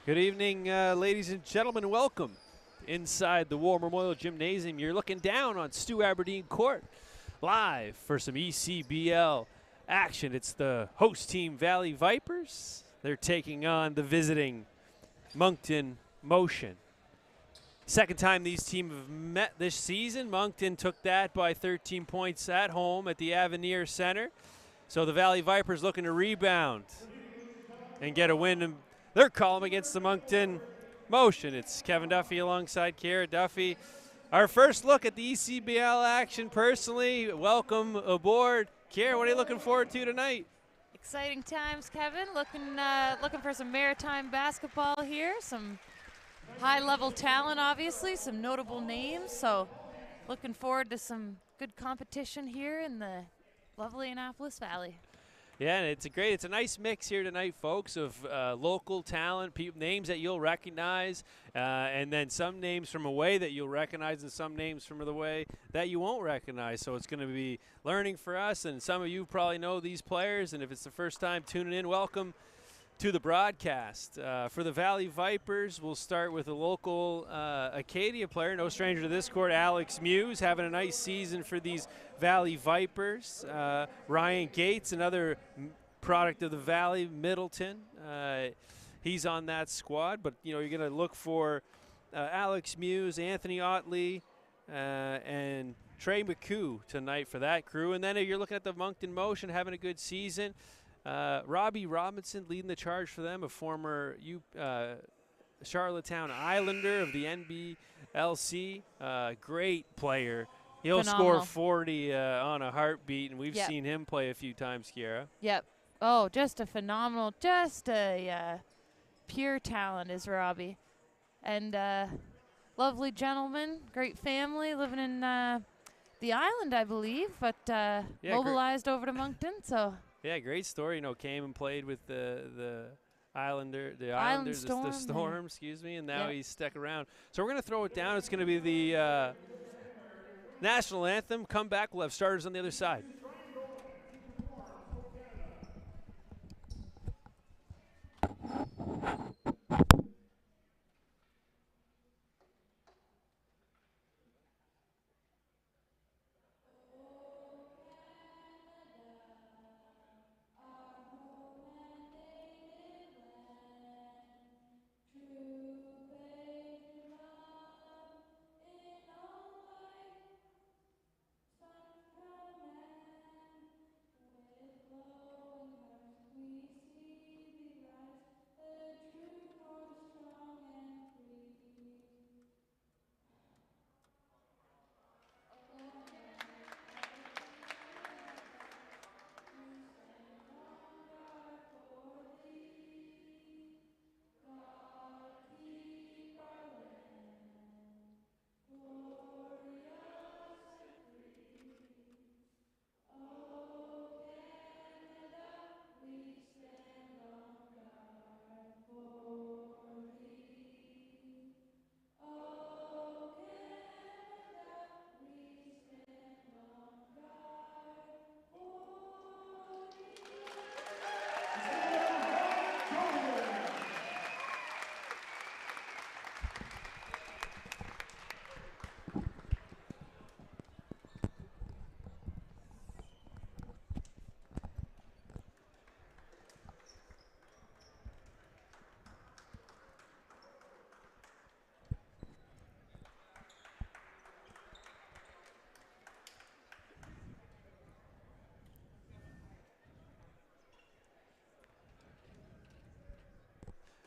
Good evening, ladies and gentlemen. Welcome inside the War Memorial Gymnasium. You're looking down on Stu Aberdeen Court, live for some ECBL action. It's the host team, Valley Vipers. They're taking on the visiting Moncton Motion. Second time these teams have met this season. Moncton took that by 13 points at home at the Avenir Center. So the Valley Vipers looking to rebound and get a win in their column against the Moncton Motion. It's Kevin Duffy alongside Kara Duffy. Our first look at the ECBL action personally. Welcome aboard. Kara, what are you looking forward to tonight? Exciting times, Kevin. Looking for some maritime basketball here. Some high-level talent, obviously. Some notable names. So looking forward to some good competition here in the lovely Annapolis Valley. Yeah, and it's a nice mix here tonight, folks, of local talent, names that you'll recognize, and then some names from away that you'll recognize and some names from the way that you won't recognize. So it's going to be learning for us, and some of you probably know these players, and if it's the first time tuning in, welcome to the broadcast. For the Valley Vipers, we'll start with a local Acadia player, no stranger to this court, Alex Muse, having a nice season for these Valley Vipers. Ryan Gates, another product of the Valley, Middleton. He's on that squad, but you're going to look for Alex Muse, Anthony Otley, and Trey McCoo tonight for that crew. And then if you're looking at the Moncton Motion, having a good season. Robbie Robinson leading the charge for them, a former Charlottetown Islander of the NBLC. Great player. He'll Phenomenal. score 40 on a heartbeat, and we've seen him play a few times, Kiara. Yep. Oh, just a phenomenal, just a pure talent is Robbie. And lovely gentleman, great family, living in the island, I believe, but mobilized over to Moncton, so. Yeah, great story. Came and played with the Islanders, Storm, the Storm, excuse me, and now he's stuck around. So we're going to throw it down. It's going to be the national anthem. Come back. We'll have starters on the other side.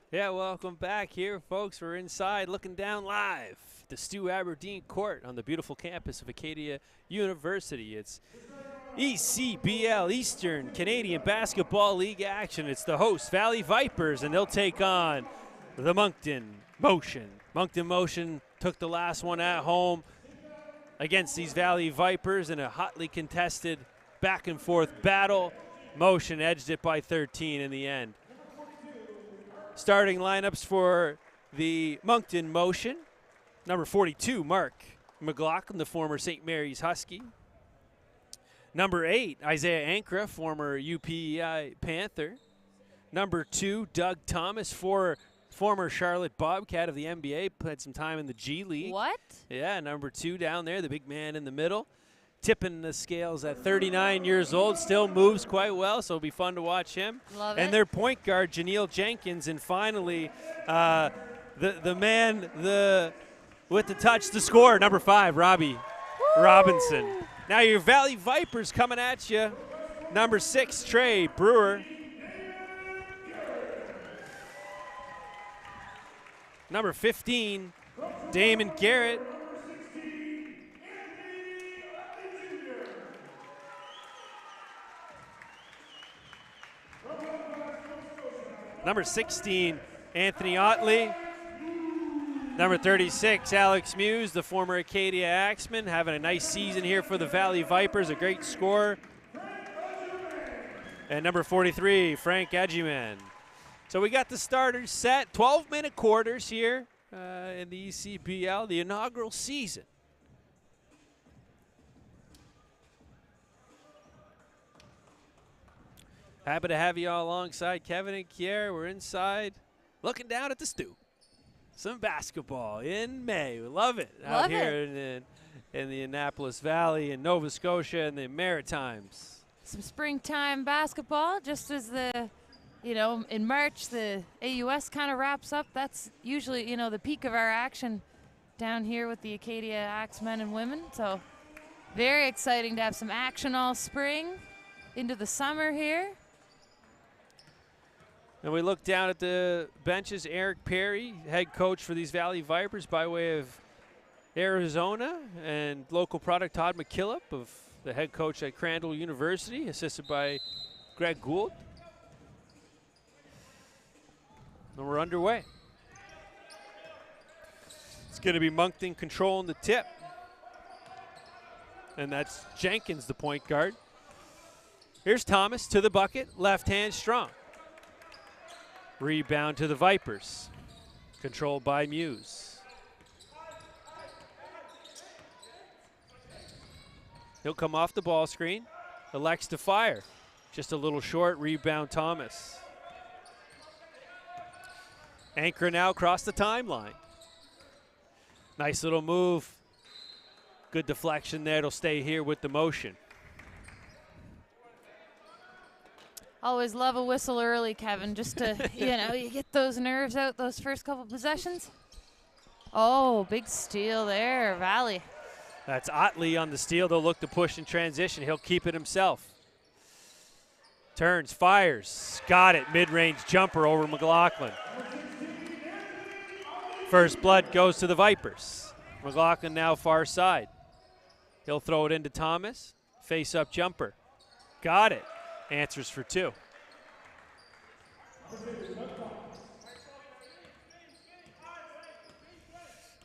Yeah, welcome back here, folks. We're inside looking down live the Stu Aberdeen Court on the beautiful campus of Acadia University. It's ECBL, Eastern Canadian Basketball League action. It's the host, Valley Vipers, and they'll take on the Moncton Motion. Moncton Motion took the last one at home against these Valley Vipers in a hotly contested back-and-forth battle. Motion edged it by 13 in the end. Starting lineups for the Moncton Motion. Number 42, Mark McLaughlin, the former St. Mary's Husky. Number 8, Isaiah Ankra, former UPEI Panther. Number 2, Doug Thomas, former Former Charlotte Bobcat of the NBA, played some time in the G League. What? Yeah, number 2 down there, the big man in the middle. Tipping the scales at 39 years old, still moves quite well, so it'll be fun to watch him. Love and it. their point guard, Janelle Jenkins, and finally the man with the touch to score, number 5, Robbie Robinson. Now your Valley Vipers coming at you. Number 6, Trey Brewer. Number 15, Damon Garrett. Number 16, Anthony Otley. Number 36, Alex Muse, the former Acadia Axeman, having a nice season here for the Valley Vipers, a great scorer. And number 43, Frank Edgyman. So we got the starters set, 12-minute quarters here in the ECBL, the inaugural season. Happy to have you all alongside Kevin and Kier. We're inside looking down at the stoop. Some basketball in May. We love it out here in the Annapolis Valley, in Nova Scotia, and the Maritimes. Some springtime basketball, just as in March, the AUS kind of wraps up. That's usually, the peak of our action down here with the Acadia Axemen and women. So very exciting to have some action all spring into the summer here. And we look down at the benches. Eric Perry, head coach for these Valley Vipers by way of Arizona, and local product Todd McKillop, of the head coach at Crandall University, assisted by Greg Gould. And we're underway. It's going to be Moncton controlling the tip. And that's Jenkins, the point guard. Here's Thomas to the bucket, left hand strong. Rebound to the Vipers, controlled by Muse. He'll come off the ball screen, elects to fire. Just a little short, rebound Thomas. Anchor now across the timeline. Nice little move. Good deflection there. It'll stay here with the motion. Always love a whistle early, Kevin, just to, you get those nerves out those first couple possessions. Oh, big steal there, Valley. That's Otley on the steal. They'll look to push in transition. He'll keep it himself. Turns, fires, got it. Mid-range jumper over McLaughlin. First blood goes to the Vipers. McLaughlin now far side. He'll throw it into Thomas. Face-up jumper. Got it. Answers for 2.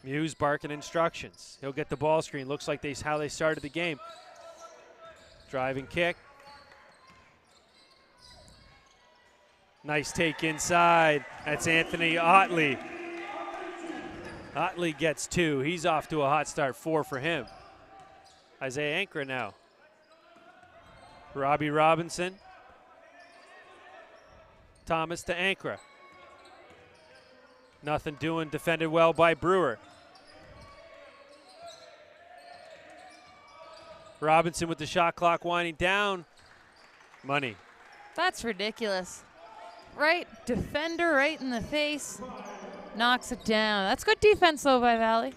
Muse barking instructions. He'll get the ball screen. Looks like how they started the game. Driving kick. Nice take inside. That's Anthony Otley. Otley gets 2. He's off to a hot start. 4 for him. Isaiah Ankra now. Robbie Robinson. Thomas to Ankra. Nothing doing, defended well by Brewer. Robinson with the shot clock winding down. Money. That's ridiculous. Right defender right in the face. Knocks it down. That's good defense, though, by Valley.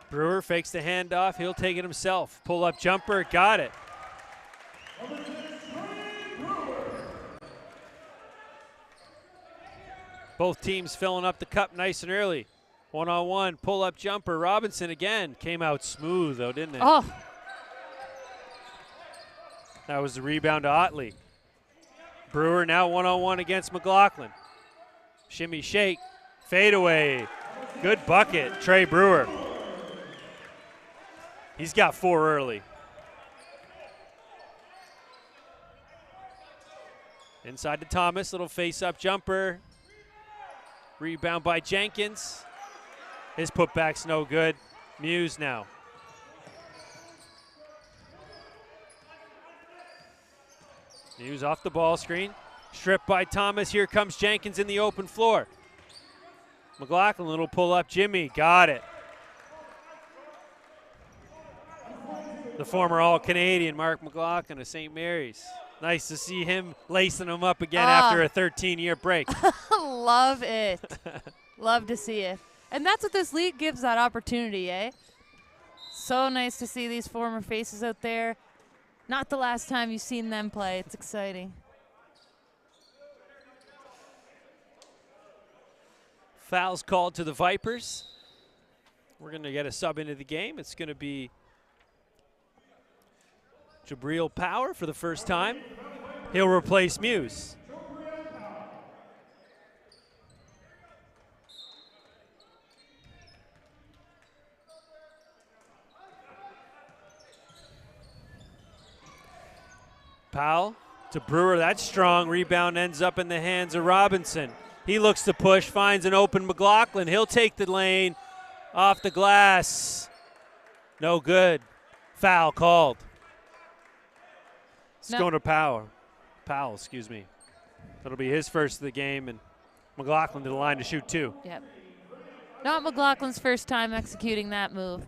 Brewer fakes the handoff. He'll take it himself. Pull-up jumper. Got it. Both teams filling up the cup nice and early. One-on-one, pull-up jumper. Robinson again. Came out smooth, though, didn't it? Oh. That was the rebound to Otley. Brewer now one-on-one against McLaughlin. Shimmy shake. Fade away. Good bucket, Trey Brewer. He's got 4 early. Inside to Thomas, little face-up jumper. Rebound by Jenkins. His putback's no good. Muse now. Hughes off the ball screen. Stripped by Thomas. Here comes Jenkins in the open floor. McLaughlin, little pull up. Jimmy, got it. The former All-Canadian, Mark McLaughlin of St. Mary's. Nice to see him lacing them up again after a 13-year break. Love it. Love to see it. And that's what this league gives that opportunity, eh? So nice to see these former faces out there. Not the last time you've seen them play. It's exciting. Fouls called to the Vipers. We're going to get a sub into the game. It's going to be Jabril Power for the first time. He'll replace Muse. Powell to Brewer. That's strong. Rebound ends up in the hands of Robinson. He looks to push, finds an open McLaughlin. He'll take the lane off the glass. No good. Foul called. It's going to Powell, excuse me. That'll be his first of the game, and McLaughlin to the line to shoot 2. Yep. Not McLaughlin's first time executing that move.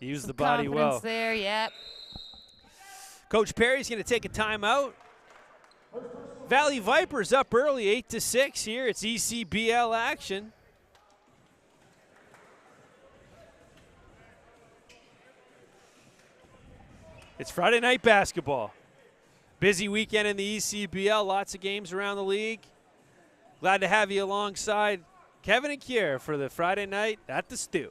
Used the body well. Confidence there, yep. Coach Perry's going to take a timeout. Valley Vipers up early, 8-6 here. It's ECBL action. It's Friday night basketball. Busy weekend in the ECBL. Lots of games around the league. Glad to have you alongside Kevin and Kier for the Friday night at the Stew.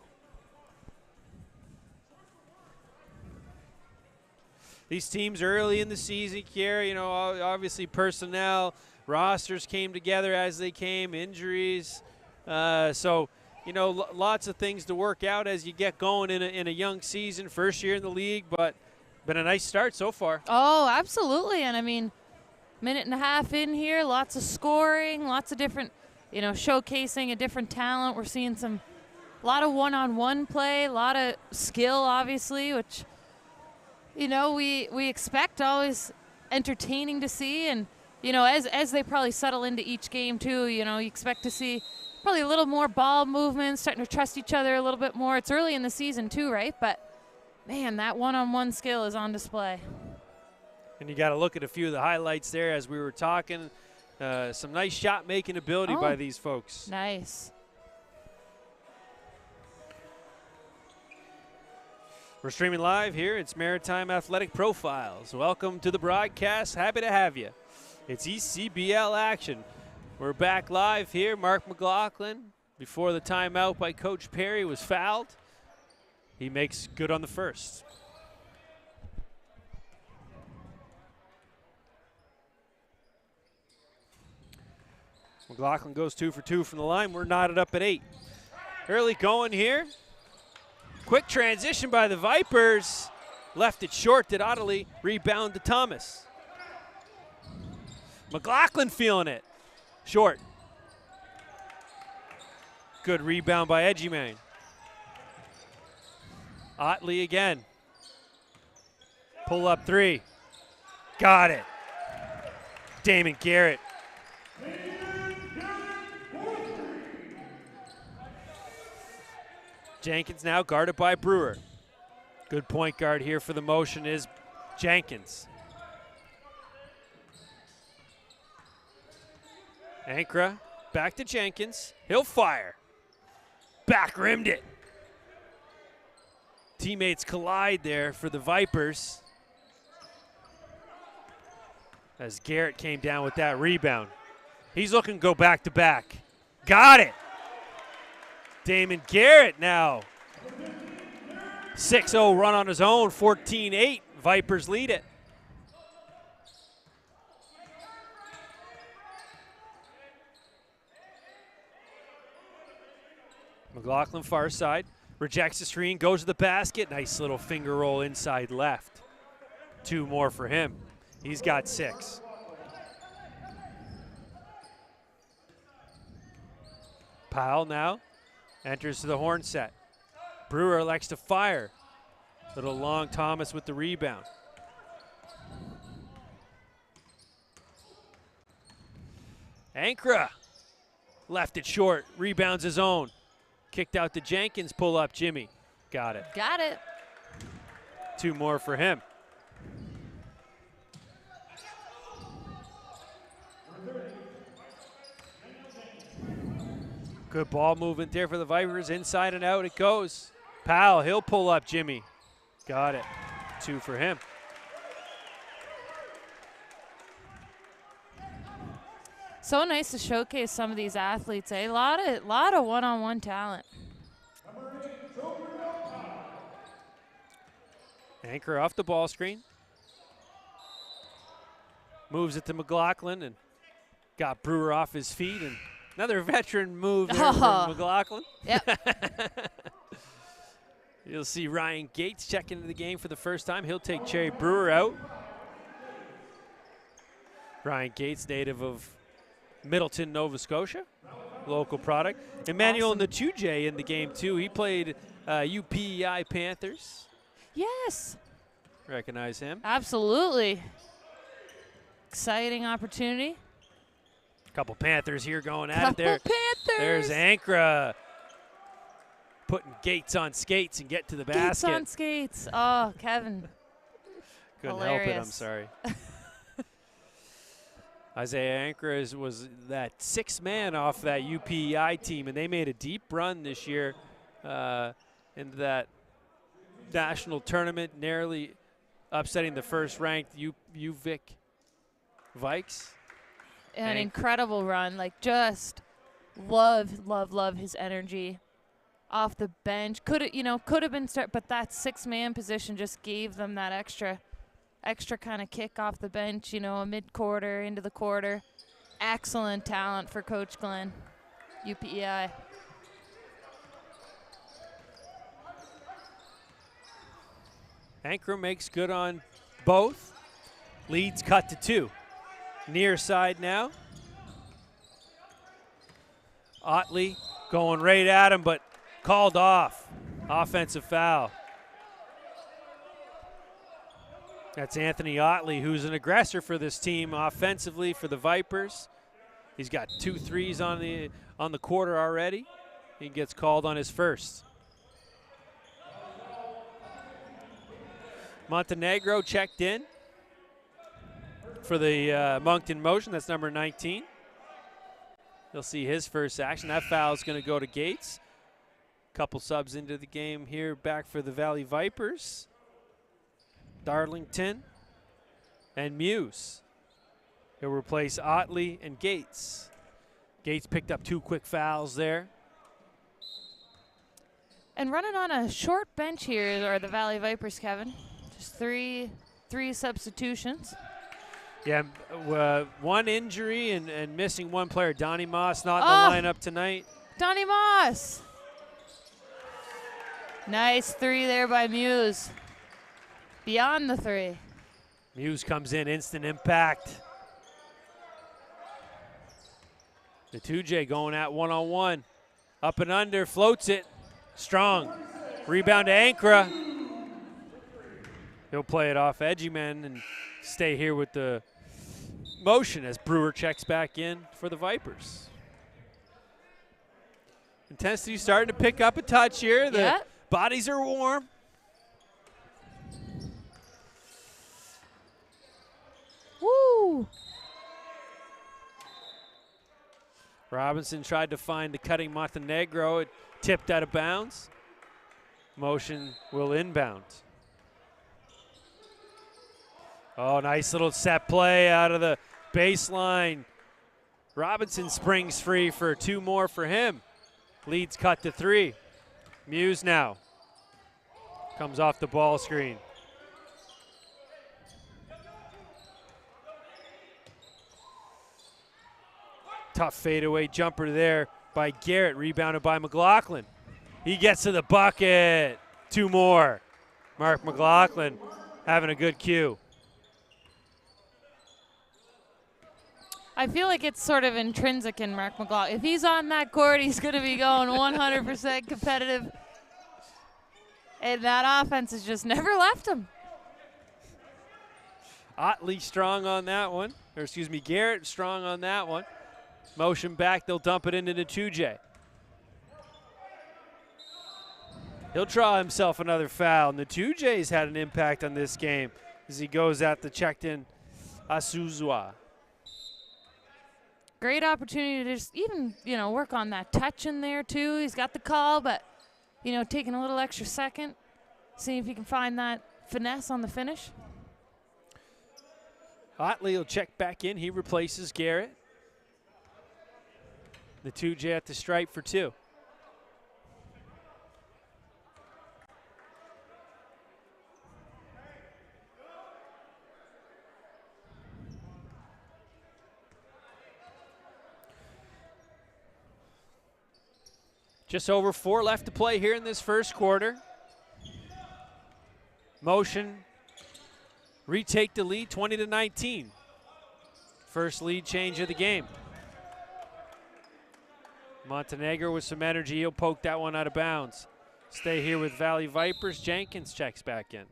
These teams early in the season, Kier, you know, obviously personnel, rosters came together as they came, injuries. So, you know, lots of things to work out as you get going in a young season, first year in the league, but been a nice start so far. Oh, absolutely. And I mean, minute and a half in here, lots of scoring, lots of different, you know, showcasing a different talent. We're seeing a lot of one-on-one play, a lot of skill, obviously, which, you know, we expect, always entertaining to see. And, you know, as they probably settle into each game too, you know, you expect to see probably a little more ball movement, starting to trust each other a little bit more. It's early in the season too, right? But man, that one-on-one skill is on display. And you got to look at a few of the highlights there as we were talking. Some nice shot-making ability by these folks. Nice. We're streaming live here. It's Maritime Athletic Profiles. Welcome to the broadcast. Happy to have you. It's ECBL action. We're back live here. Mark McLaughlin, before the timeout by Coach Perry, was fouled. He makes good on the first. McLaughlin goes 2 for 2 from the line. We're knotted up at 8. Early going here. Quick transition by the Vipers. Left it short, did Ottilie. Rebound to Thomas. McLaughlin feeling it. Short. Good rebound by Edgyman. Ottilie again. Pull up 3. Got it. Damon Garrett. Jenkins now guarded by Brewer. Good point guard here for the motion is Jenkins. Ankra back to Jenkins. He'll fire. Back rimmed it. Teammates collide there for the Vipers as Garrett came down with that rebound. He's looking to go back to back. Got it. Damon Garrett now. 6-0 run on his own, 14-8. Vipers lead it. McLaughlin far side. Rejects the screen, goes to the basket. Nice little finger roll inside left. 2 more for him. He's got 6. Powell now enters to the horn set. Brewer elects to fire. Little long Thomas with the rebound. Ankra left it short, rebounds his own. Kicked out to Jenkins, pull up Jimmy. Got it. Got it. 2 more for him. Good ball movement there for the Vipers. Inside and out it goes. Powell, he'll pull up Jimmy. Got it. 2 for him. So nice to showcase some of these athletes. A lot of one-on-one talent. Anchor off the ball screen. Moves it to McLaughlin and got Brewer off his feet. And another veteran move there from McLaughlin. Yep. You'll see Ryan Gates check into the game for the first time. He'll take Cherry Brewer out. Ryan Gates, native of Middleton, Nova Scotia, local product. Emmanuel Awesome. Natuje in the game too. He played UPEI Panthers. Yes. Recognize him. Absolutely. Exciting opportunity. Couple Panthers here going at it there. Panthers. There's Ankra putting Gates on skates and get to the basket. Gates on skates. Oh, Kevin. Couldn't Hilarious. help it, I'm sorry. Isaiah Ankra was that 6th man off that UPEI team, and they made a deep run this year into that national tournament, narrowly upsetting the first-ranked UVic Vikes. An incredible run. Like, just love his energy off the bench. Could have been start, but that 6-man position just gave them that extra kind of kick off the bench, a mid-quarter into the quarter. Excellent talent for Coach Glenn, UPEI. Ankra makes good on both. Leads cut to 2. Near side now. Otley going right at him, but called off. Offensive foul. That's Anthony Otley, who's an aggressor for this team offensively for the Vipers. He's got 2 threes on the quarter already. He gets called on his first. Montenegro checked in for the Moncton motion. That's number 19. You'll see his first action. That foul is going to go to Gates. Couple subs into the game here, back for the Valley Vipers. Darlington and Muse. He'll replace Otley and Gates. Gates picked up 2 quick fouls there. And running on a short bench here are the Valley Vipers, Kevin. Just three substitutions. Yeah, 1 injury and missing 1 player. Donnie Moss not in the lineup tonight. Donnie Moss. Nice 3 there by Muse. Beyond the 3. Muse comes in, instant impact. Natuje going at one-on-one. Up and under, floats it. Strong. Rebound to Ankra. He'll play it off Edgyman and stay here with the motion as Brewer checks back in for the Vipers. Intensity starting to pick up a touch here. The bodies are warm. Woo! Robinson tried to find the cutting Montenegro. It tipped out of bounds. Motion will inbound. Oh, nice little set play out of the baseline. Robinson springs free for 2 more for him. Leads cut to 3. Muse now. Comes off the ball screen. Tough fadeaway jumper there by Garrett, rebounded by McLaughlin. He gets to the bucket. 2 more. Mark McLaughlin having a good cue. I feel like it's sort of intrinsic in Mark McLaughlin. If he's on that court, he's going to be going 100% competitive. And that offense has just never left him. Otley strong on that one. Or excuse me, Garrett strong on that one. Motion back, they'll dump it into Natuje. He'll draw himself another foul. Natuje's had an impact on this game as he goes at the checked-in Asuzua. Great opportunity to just even, work on that touch in there too. He's got the call, but, taking a little extra second, seeing if he can find that finesse on the finish. Otley will check back in. He replaces Garrett. Natuje at the stripe for 2. Just over 4 left to play here in this first quarter. Motion, retake the lead, 20-19. First lead change of the game. Montenegro with some energy, he'll poke that one out of bounds. Stay here with Valley Vipers. Jenkins checks back in.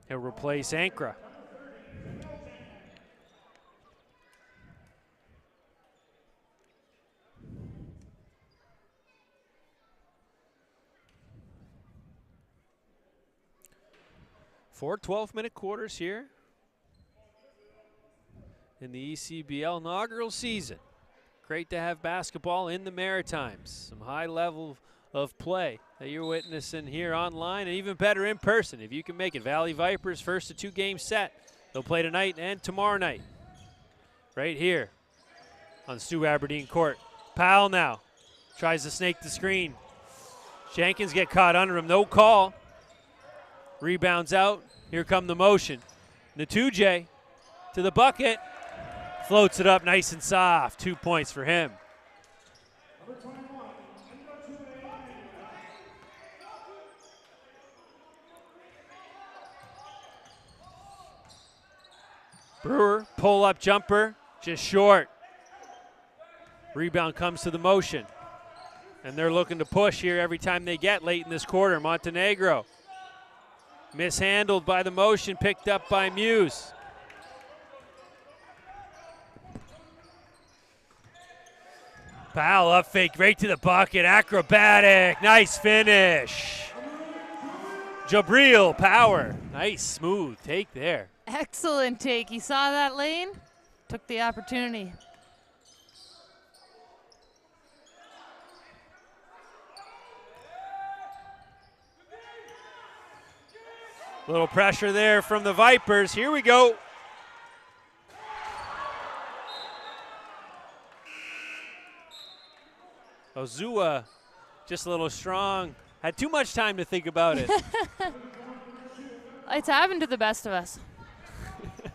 He'll replace Ankra. Four 12-minute quarters here in the ECBL inaugural season. Great to have basketball in the Maritimes. Some high level of play that you're witnessing here online, and even better in person if you can make it. Valley Vipers first of 2 game set. They'll play tonight and tomorrow night right here on Stu Aberdeen court. Powell now tries to snake the screen. Jenkins get caught under him, no call. Rebounds out. Here come the motion. Natuje to the bucket. Floats it up nice and soft. 2 points for him. Brewer, pull-up jumper, just short. Rebound comes to the motion. And they're looking to push here every time they get late in this quarter. Montenegro mishandled by the motion, picked up by Muse. Powell up fake right to the bucket, acrobatic, nice finish. Jabril Power, nice smooth take there. Excellent take. He saw that lane, took the opportunity. Little pressure there from the Vipers. Here we go. Ozua just a little strong. Had too much time to think about it. It's happened to the best of us.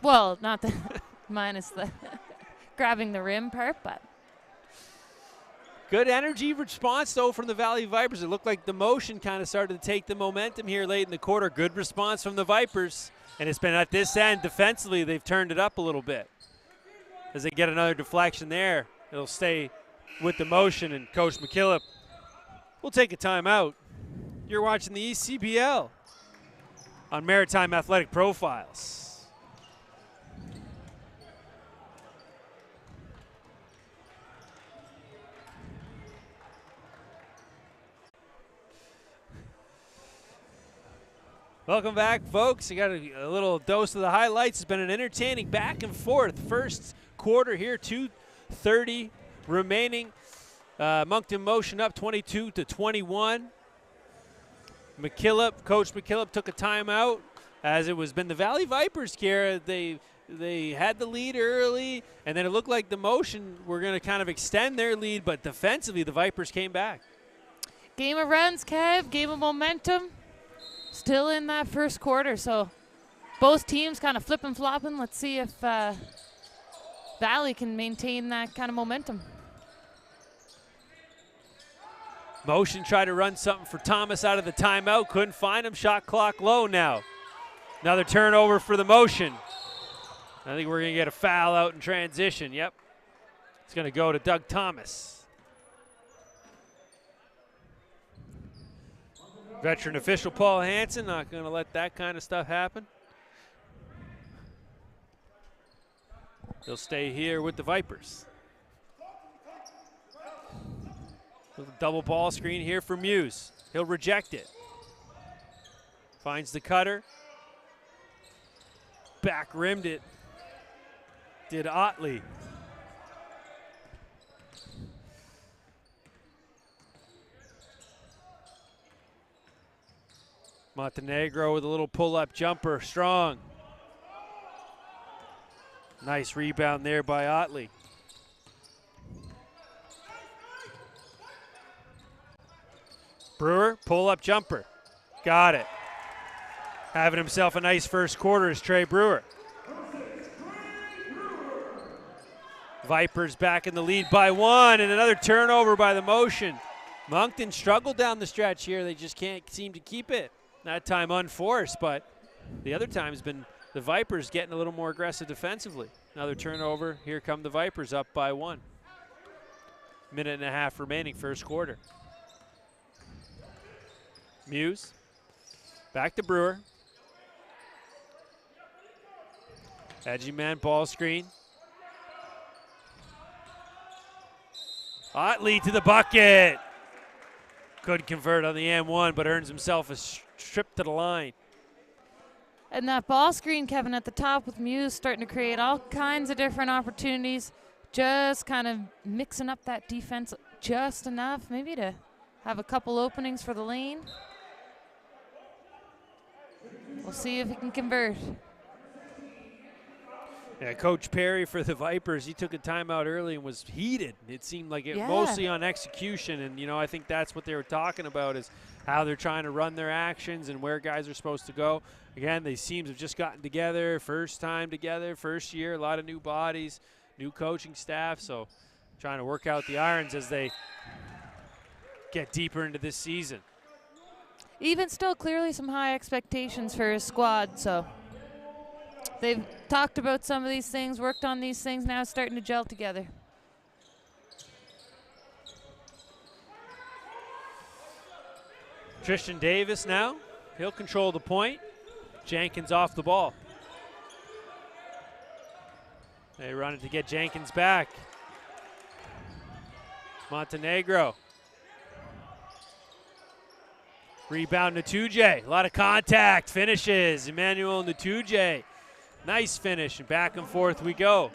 Well, not the minus the grabbing the rim part, but. Good energy response, though, from the Valley Vipers. It looked like the motion kind of started to take the momentum here late in the quarter. Good response from the Vipers. And it's been at this end defensively, they've turned it up a little bit. As they get another deflection there, it'll stay with the motion, and Coach McKillop will take a timeout. You're watching the ECBL on Maritime Athletic Profiles. Welcome back, folks. You got a little dose of the highlights. It's been an entertaining back and forth. First quarter here, 2:30 remaining. Moncton motion up 22-21. Coach McKillop took a timeout as it was been the Valley Vipers, Kara. They had the lead early, and then it looked like the motion were going to kind of extend their lead, but defensively the Vipers came back. Game of runs, Kev, game of momentum. Still in that first quarter, so both teams kind of flipping-flopping. Let's see if Valley can maintain that kind of momentum. Motion tried to run something for Thomas out of the timeout. Couldn't find him. Shot clock low now. Another turnover for the motion. I think we're going to get a foul out in transition. Yep. It's going to go to Doug Thomas. Veteran official Paul Hansen not going to let that kind of stuff happen. He'll stay here with the Vipers. Little double ball screen here for Muse. He'll reject it. Finds the cutter. Back rimmed it. Did Otley. Montenegro with a little pull-up jumper, strong. Nice rebound there by Otley. Brewer, pull-up jumper. Got it. Having himself a nice first quarter is Trey Brewer. Vipers back in the lead by 1, and another turnover by the Motion. Moncton struggled down the stretch here. They just can't seem to keep it. That time unforced, but the other time has been the Vipers getting a little more aggressive defensively. Another turnover. Here come the Vipers up by 1. Minute and a half remaining, first quarter. Muse. Back to Brewer. Edgy man ball screen. Otley to the bucket. Couldn't convert on the M1, but earns himself a trip to the line. And that ball screen, Kevin, at the top with Muse starting to create all kinds of different opportunities. Just kind of mixing up that defense just enough, maybe to have a couple openings for the lane. We'll see if he can convert. Yeah, Coach Perry for the Vipers, he took a timeout early and was heated. It seemed like it mostly on execution, and, you know, I think that's what they were talking about is how they're trying to run their actions and where guys are supposed to go. Again, these teams have just gotten together, first time together, first year, a lot of new bodies, new coaching staff, so trying to work out the irons as they get deeper into this season. Even still, clearly some high expectations for his squad, so they've talked about some of these things, worked on these things, now it's starting to gel together. Tristan Davis now, he'll control the point. Jenkins off the ball. They run it to get Jenkins back. Montenegro. Rebound Natuje, a lot of contact, finishes. Emmanuel Natuje, nice finish, and back and forth we go.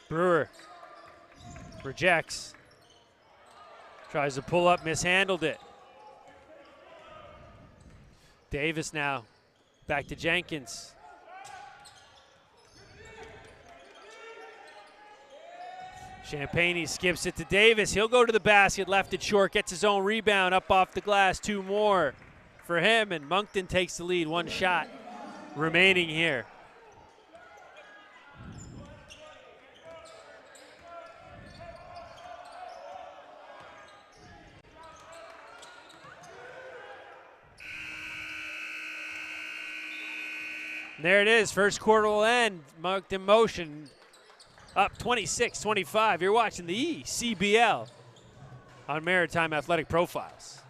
Brewer rejects. Tries to pull up, mishandled it. Davis now, back to Jenkins. Champagne skips it to Davis. He'll go to the basket, left it short, gets his own rebound, up off the glass, 2 more for him, and Moncton takes the lead, 1 shot remaining here. There it is, first quarter will end. Moncton Motion up 26-25. You're watching the ECBL on Maritime Athletic Profiles.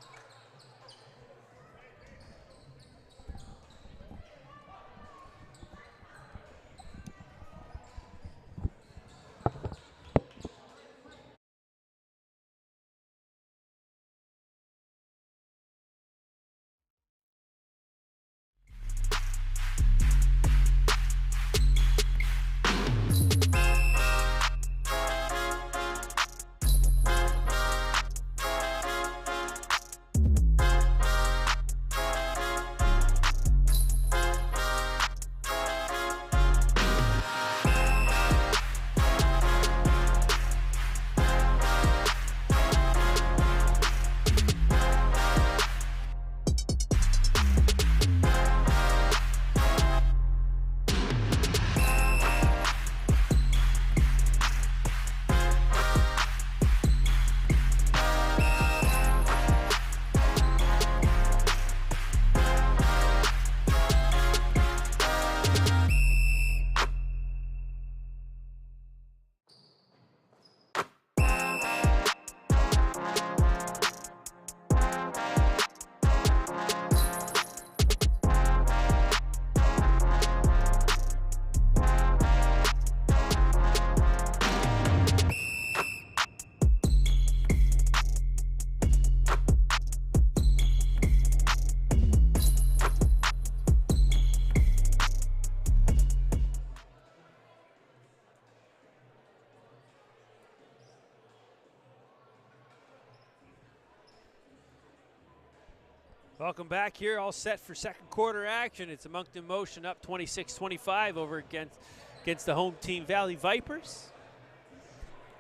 Welcome back here, all set for second quarter action. It's a Moncton Motion up 26-25 over against the home team Valley Vipers.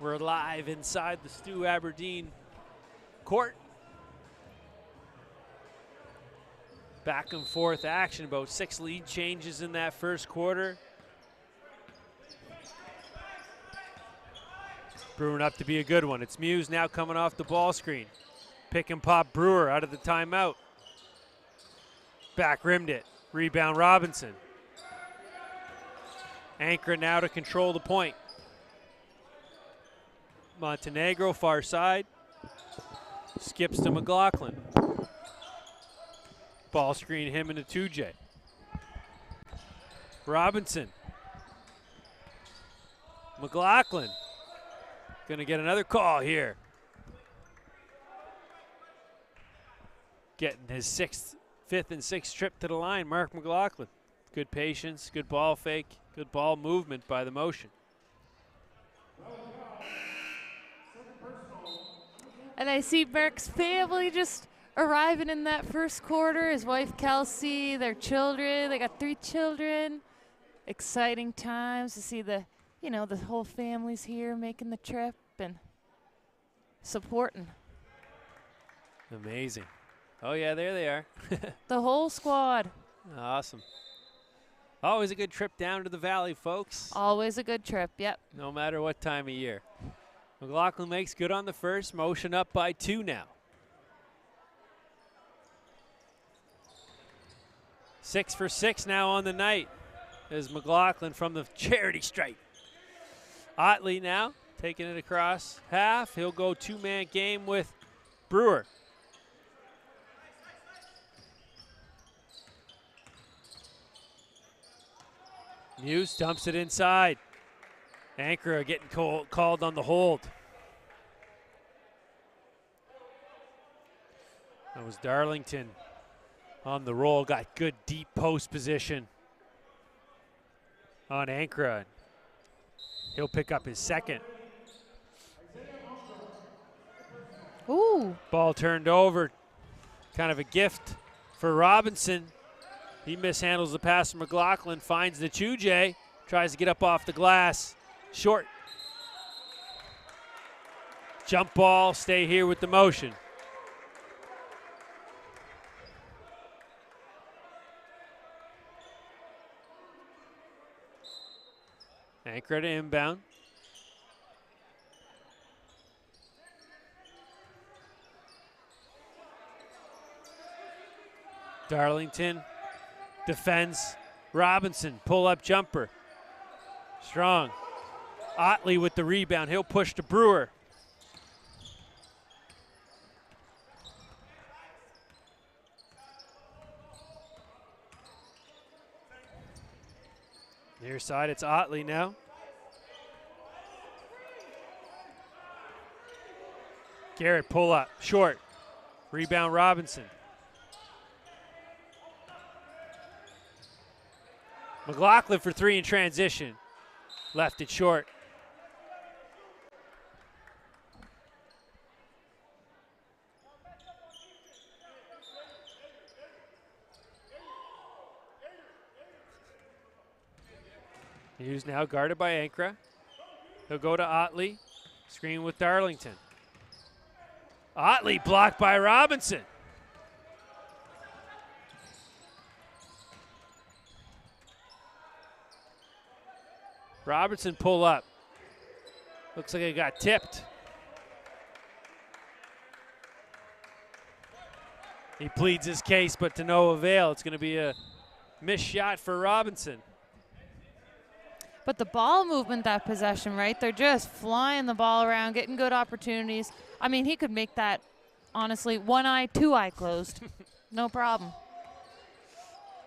We're live inside the Stu Aberdeen court. Back and forth action, about 6 lead changes in that first quarter. Brewing up to be a good one. It's Muse now coming off the ball screen. Pick and pop Brewer out of the timeout. Back rimmed it. Rebound Robinson. Ankra now to control the point. Montenegro far side. Skips to McLaughlin. Ball screen him into 2J. Robinson. McLaughlin. Gonna get another call here. Getting his fifth and sixth trip to the line, Mark McLaughlin. Good patience, good ball fake, good ball movement by the Motion. And I see Mark's family just arriving in that first quarter. His wife Kelsey, their children. They got 3 children. Exciting times to see the whole family's here making the trip and supporting. Amazing. Oh yeah, there they are. The whole squad. Awesome. Always a good trip down to the valley, folks. Always a good trip, yep. No matter what time of year. McLaughlin makes good on the first. Motion up by 2 now. 6 for 6 now on the night is McLaughlin from the charity stripe. Otley now taking it across half. He'll go 2-man game with Brewer. Muse dumps it inside. Ankra getting called on the hold. That was Darlington on the roll. Got good deep post position on Ankra. He'll pick up his second. Ooh. Ball turned over. Kind of a gift for Robinson. He mishandles the pass from McLaughlin, finds the Chujay, tries to get up off the glass. Short. Jump ball, stay here with the Motion. Ankra to inbound. Darlington defends. Robinson, pull-up jumper. Strong. Otley with the rebound. He'll push to Brewer. Near side, it's Otley now. Garrett pull up, short. Rebound Robinson. McLaughlin for 3 in transition. Left it short. Hughes now guarded by Ankra. He'll go to Otley. Screen with Darlington. Otley blocked by Robinson. Robertson pull up. Looks like it got tipped. He pleads his case, but to no avail. It's going to be a missed shot for Robinson. But the ball movement, that possession, right? They're just flying the ball around, getting good opportunities. I mean, he could make that, honestly, 1 eye, 2 eye closed. No problem.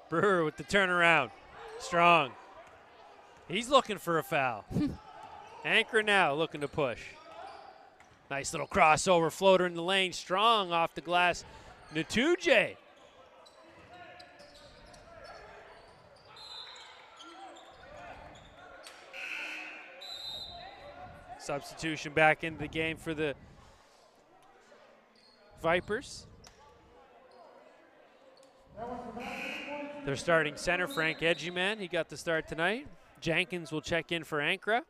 Brewer with the turnaround. Strong. He's looking for a foul. Ankra now looking to push. Nice little crossover floater in the lane. Strong off the glass. Natuje. Substitution back into the game for the Vipers. Their starting center, Frank Edgyman, he got the start tonight. Jenkins will check in for Ankra.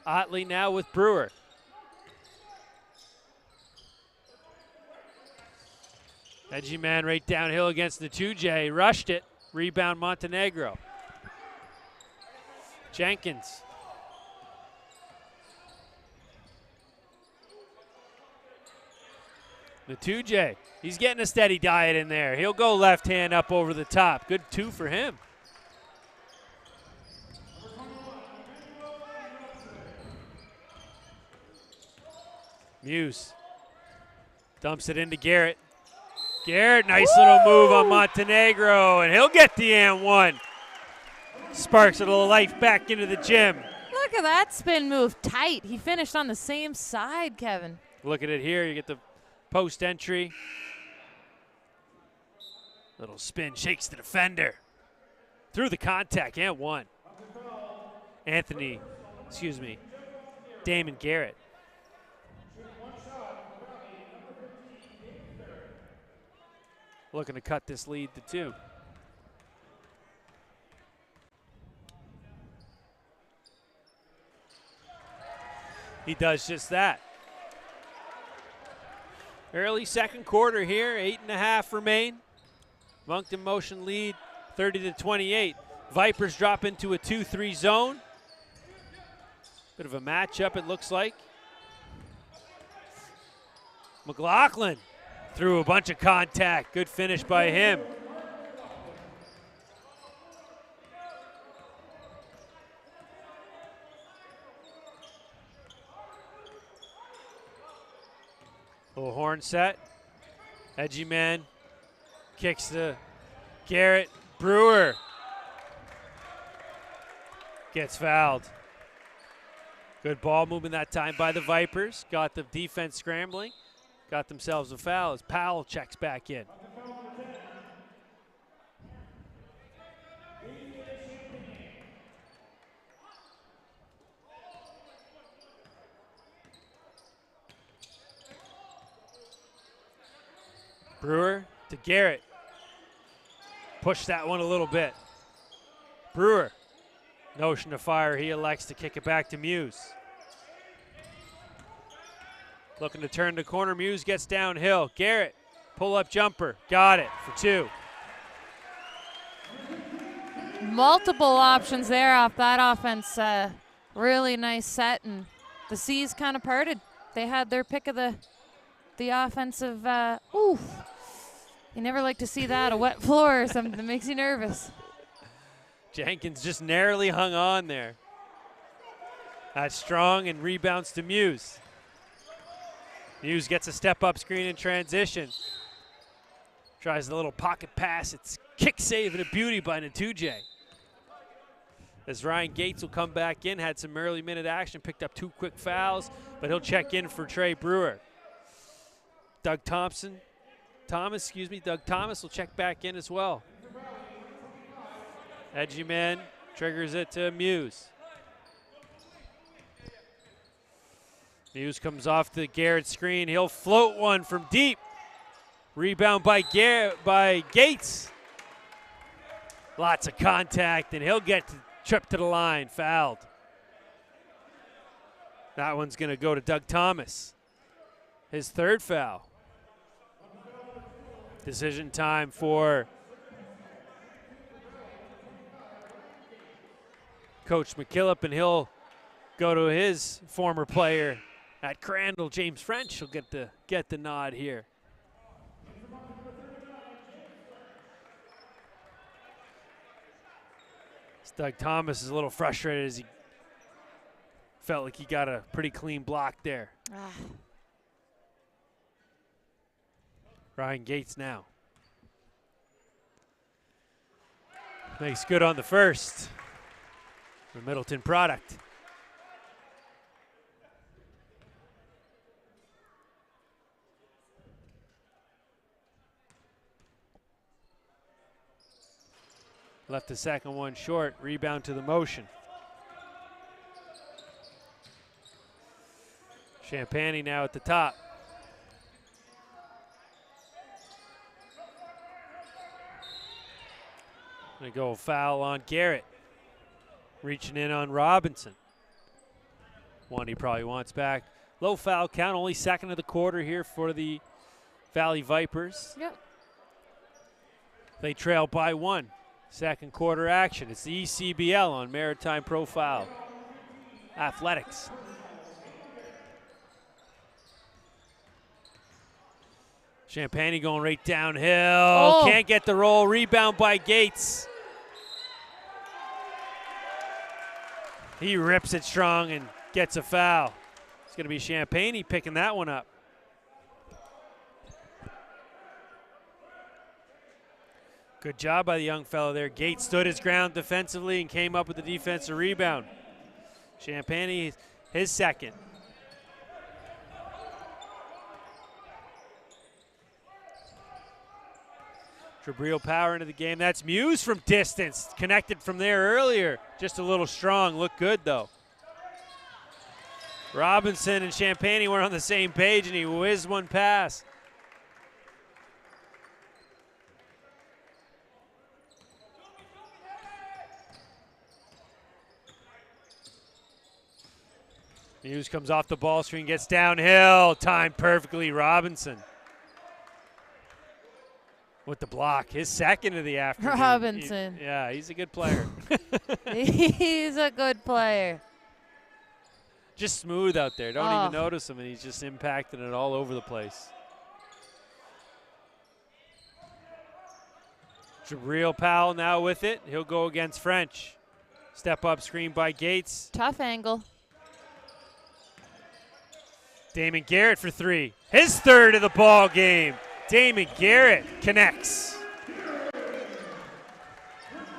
Otley now with Brewer. Edgyman right downhill against the 2J. Rushed it. Rebound Montenegro. Jenkins. The 2J. He's getting a steady diet in there. He'll go left hand up over the top. Good 2 for him. Muse dumps it into Garrett. Garrett, nice little move on Montenegro, and he'll get the and one. Sparks a little life back into the gym. Look at that spin move, tight. He finished on the same side, Kevin. Look at it here. You get the post entry. Little spin, shakes the defender. Through the contact, and one. Damon Garrett. Looking to cut this lead to 2. He does just that. Early second quarter here, 8.5 remain. Moncton motion lead 30-28. Vipers drop into a 2-3 zone. Bit of a matchup, it looks like. McLaughlin through a bunch of contact. Good finish by him. Little horn set. Edgyman kicks to Garrett. Brewer gets fouled. Good ball movement that time by the Vipers. Got the defense scrambling. Got themselves a foul as Powell checks back in. Brewer to Garrett. Push that one a little bit. Brewer, notion to fire. He elects to kick it back to Muse. Looking to turn the corner. Muse gets downhill. Garrett, pull-up jumper. Got it for 2. Multiple options there off that offense. Really nice set, and the C's kind of parted. They had their pick of the offensive. You never like to see that, a wet floor or something that makes you nervous. Jenkins just narrowly hung on there. That's strong and rebounds to Muse. Muse gets a step-up screen in transition. Tries a little pocket pass. It's kick save and a beauty by Natuja. As Ryan Gates will come back in, had some early minute action, picked up 2 quick fouls, but he'll check in for Trey Brewer. Doug Thomas will check back in as well. Edgyman triggers it to Muse. Muse comes off the Garrett screen. He'll float one from deep. Rebound by Gates. Lots of contact, and he'll get tripped to the line, fouled. That one's going to go to Doug Thomas. His 3rd foul. Decision time for Coach McKillop, and he'll go to his former player at Crandall, James French. He'll get the nod here. Doug Thomas is a little frustrated as he felt like he got a pretty clean block there. Ryan Gates now. Makes good on the first. The Middleton product. Left the second one short. Rebound to the motion. Champagne now at the top. Gonna go foul on Garrett. Reaching in on Robinson. One he probably wants back. Low foul count, only second of the quarter here for the Valley Vipers. Yep. They trail by 1. Second quarter action. It's the ECBL on Maritime Profile Athletics. Champagne going right downhill. Oh. Can't get the roll. Rebound by Gates. He rips it strong and gets a foul. It's going to be Champagne picking that one up. Good job by the young fellow there. Gates stood his ground defensively and came up with the defensive rebound. Champagne, his second. Jabril Power into the game. That's Muse from distance. Connected from there earlier. Just a little strong. Looked good, though. Robinson and Champagne were on the same page, and he whizzed one pass. Muse comes off the ball screen, gets downhill. Timed perfectly, Robinson. With the block, his second of the afternoon. Robinson. Yeah, he's a good player. He's a good player. Just smooth out there. Don't even notice him, and he's just impacting it all over the place. Jabril Powell now with it. He'll go against French. Step up screen by Gates. Tough angle. Damon Garrett for 3. His third of the ball game. Damon Garrett connects.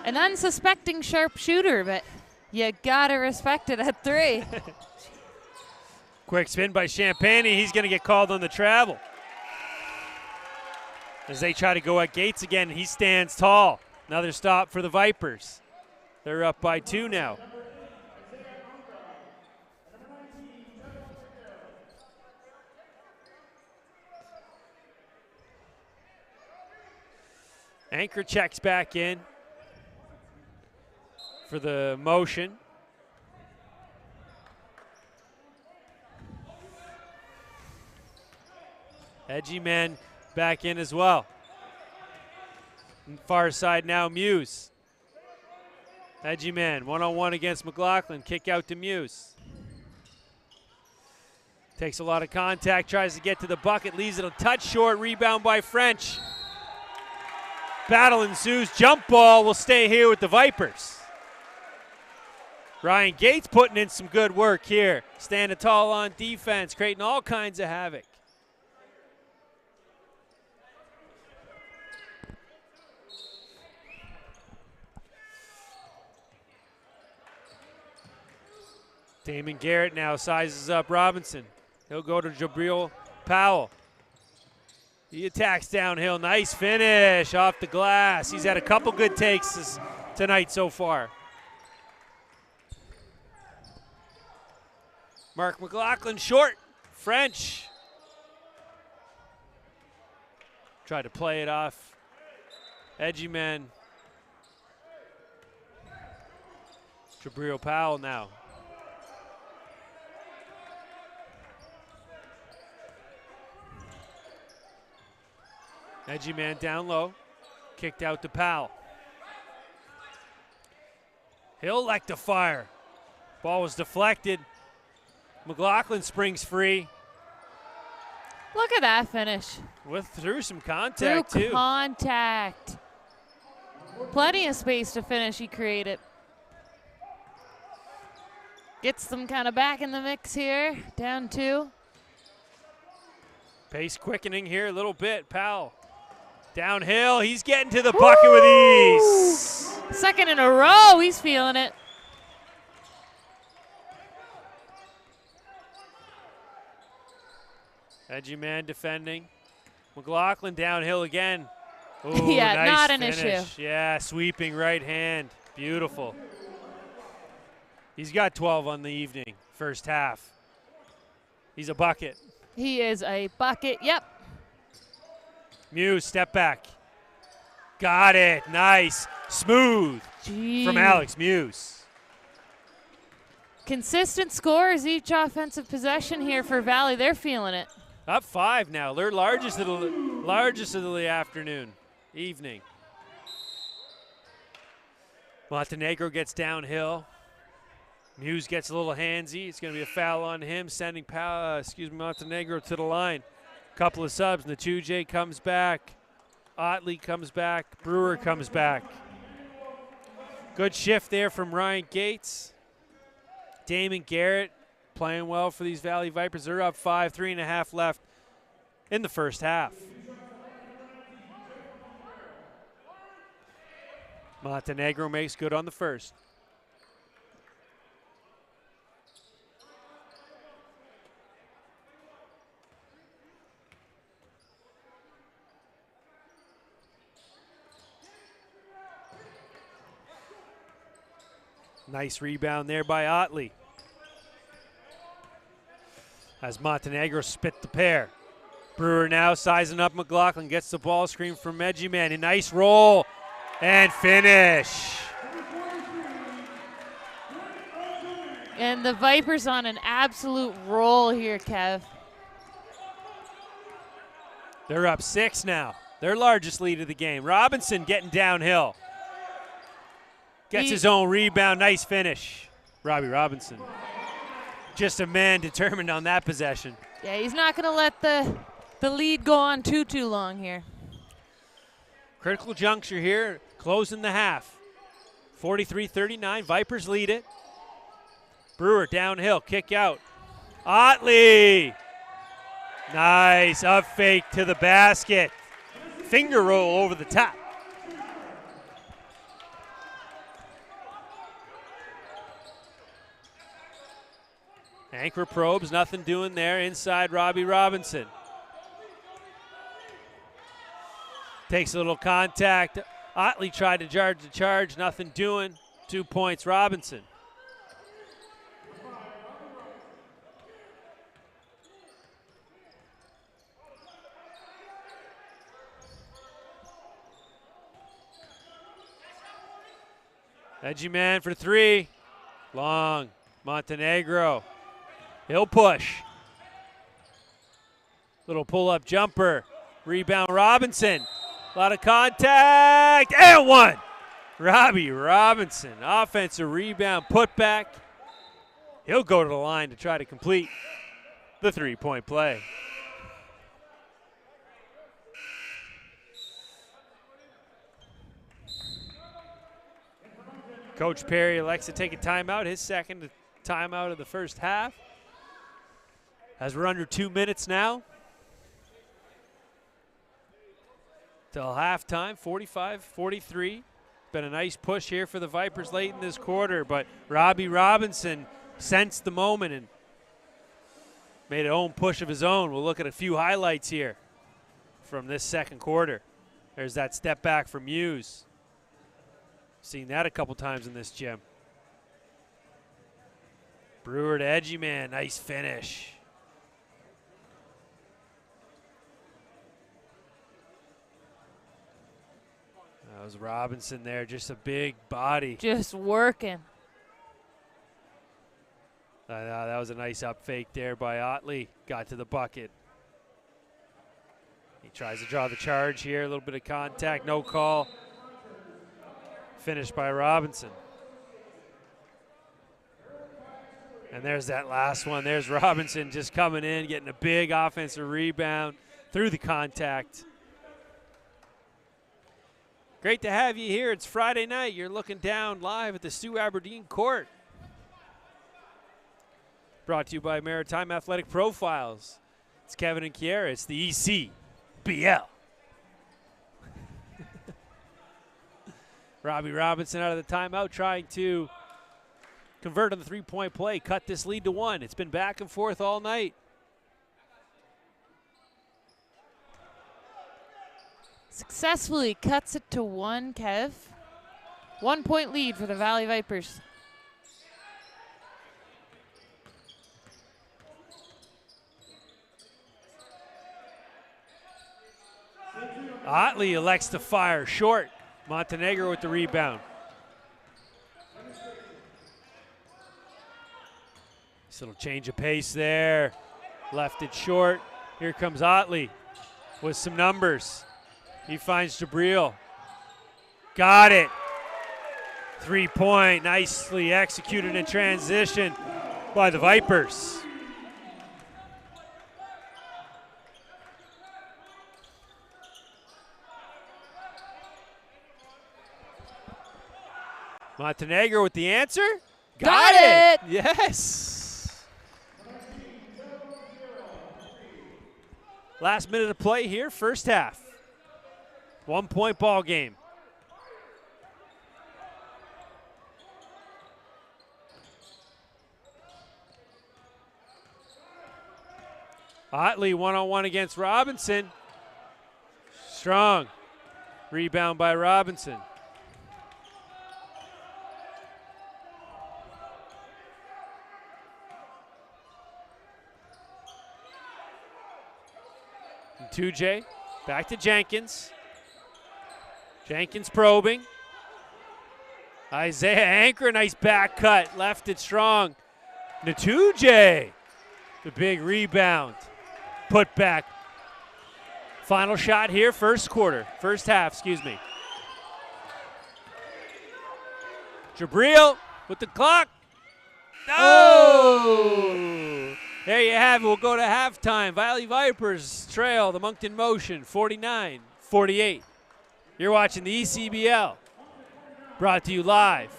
An unsuspecting sharp shooter, but you gotta respect it at 3. Quick spin by Champagne. He's going to get called on the travel. As they try to go at Gates again, he stands tall. Another stop for the Vipers. They're up by 2 now. Anchor checks back in for the motion. Edgy man back in as well. Far side now, Muse. Edgy man, one-on-one against McLaughlin. Kick out to Muse. Takes a lot of contact, tries to get to the bucket, leaves it a touch short. Rebound by French. Battle ensues. Jump ball will stay here with the Vipers. Ryan Gates putting in some good work here. Standing tall on defense, creating all kinds of havoc. Damon Garrett now sizes up Robinson. He'll go to Jabril Powell. He attacks downhill. Nice finish off the glass. He's had a couple good takes tonight so far. Mark McLaughlin short. French. Tried to play it off. Edgy man. Jabril Powell now. Edgy man down low. Kicked out to Powell. He'll elect to fire. Ball was deflected. McLaughlin springs free. Look at that finish. Through some contact, too. Contact. Plenty of space to finish he created. Gets them kind of back in the mix here. Down 2. Pace quickening here a little bit. Powell. Downhill. He's getting to the bucket with ease. Second in a row. He's feeling it. Edgy man defending. McLaughlin downhill again. Ooh, yeah, nice not an finish. issue. Yeah, sweeping right hand. Beautiful. He's got 12 on the evening, first half. He's a bucket. He is a bucket. Yep. Muse, step back. Got it. Nice. Smooth from Alex Muse. Consistent scores each offensive possession here for Valley. They're feeling it. Up 5 now. They're largest of the evening. Montenegro gets downhill. Muse gets a little handsy. It's going to be a foul on him, sending Montenegro to the line. Couple of subs. Natuje comes back. Otley comes back. Brewer comes back. Good shift there from Ryan Gates. Damon Garrett playing well for these Valley Vipers. They're up 5, 3.5 left in the first half. Montenegro makes good on the first. Nice rebound there by Otley. As Montenegro spit the pair. Brewer now sizing up McLaughlin. Gets the ball screen from Mejiman. A nice roll and finish. And the Vipers on an absolute roll here, Kev. They're up 6 now. Their largest lead of the game. Robinson getting downhill. Gets his own rebound. Nice finish. Robbie Robinson. Just a man determined on that possession. Yeah, he's not going to let the lead go on too long here. Critical juncture here. Closing the half. 43-39. Vipers lead it. Brewer downhill. Kick out. Otley. Nice. Up fake to the basket. Finger roll over the top. Anchor probes, nothing doing there. Inside, Robbie Robinson. Takes a little contact. Otley tried to charge, nothing doing. 2 points, Robinson. Edgy man for 3. Long. Montenegro. He'll push. Little pull-up jumper. Rebound Robinson. A lot of contact. And 1. Robbie Robinson. Offensive rebound, put back. He'll go to the line to try to complete the 3-point play. Coach Perry elects to take a timeout, his second timeout of the first half. As we're under 2 minutes now. Till halftime, 45-43. Been a nice push here for the Vipers late in this quarter, but Robbie Robinson sensed the moment and made an own push of his own. We'll look at a few highlights here from this second quarter. There's that step back from Muse. Seen that a couple times in this gym. Brewer to Edgy man, nice finish. That was Robinson there, just a big body. Just working. That was a nice up fake there by Otley. Got to the bucket. He tries to draw the charge here, a little bit of contact, no call. Finished by Robinson. And there's that last one. There's Robinson just coming in, getting a big offensive rebound through the contact. Great to have you here. It's Friday night. You're looking down live at the Stu Aberdeen Court. Brought to you by Maritime Athletic Profiles. It's Kevin and Kiera. It's the ECBL. Robbie Robinson out of the timeout trying to convert on the 3-point play, cut this lead to 1. It's been back and forth all night. Successfully cuts it to 1, Kev. 1 point lead for the Valley Vipers. Otley elects to fire short. Montenegro with the rebound. This little change of pace there. Left it short. Here comes Otley with some numbers. He finds Jabril. Got it. 3-point, nicely executed in transition by the Vipers. Montenegro with the answer. Got it. Yes. Last minute of play here, first half. 1-point ball game. Otley one-on-one against Robinson. Strong. Rebound by Robinson. And 2J, back to Jenkins. Jenkins probing. Isaiah Anchor, nice back cut, left it strong. Natuje, the big rebound. Put back. Final shot here, first half, excuse me. Jabril with the clock. Oh! There you have it. We'll go to halftime. Valley Vipers trail the Moncton Motion 49-48. You're watching the ECBL, brought to you live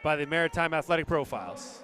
by the Maritime Athletic Profiles.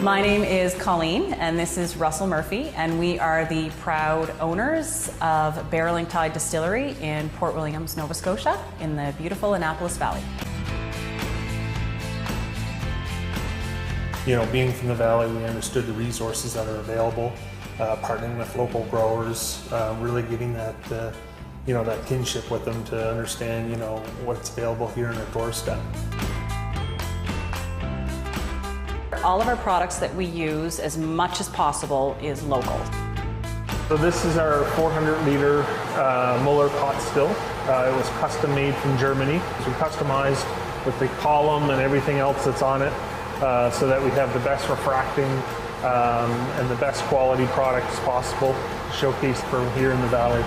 My name is Colleen, and this is Russell Murphy, and we are the proud owners of Barreling Tide Distillery in Port Williams, Nova Scotia, in the beautiful Annapolis Valley. You know, being from the valley, we understood the resources that are available, partnering with local growers, really getting that, you know, that kinship with them to understand, you know, what's available here on our doorstep. All of our products that we use, as much as possible, is local. So this is our 400-liter Muller pot still. It was custom made from Germany. So we customized with the column and everything else that's on it so that we have the best refracting and the best quality products possible showcased from here in the valley.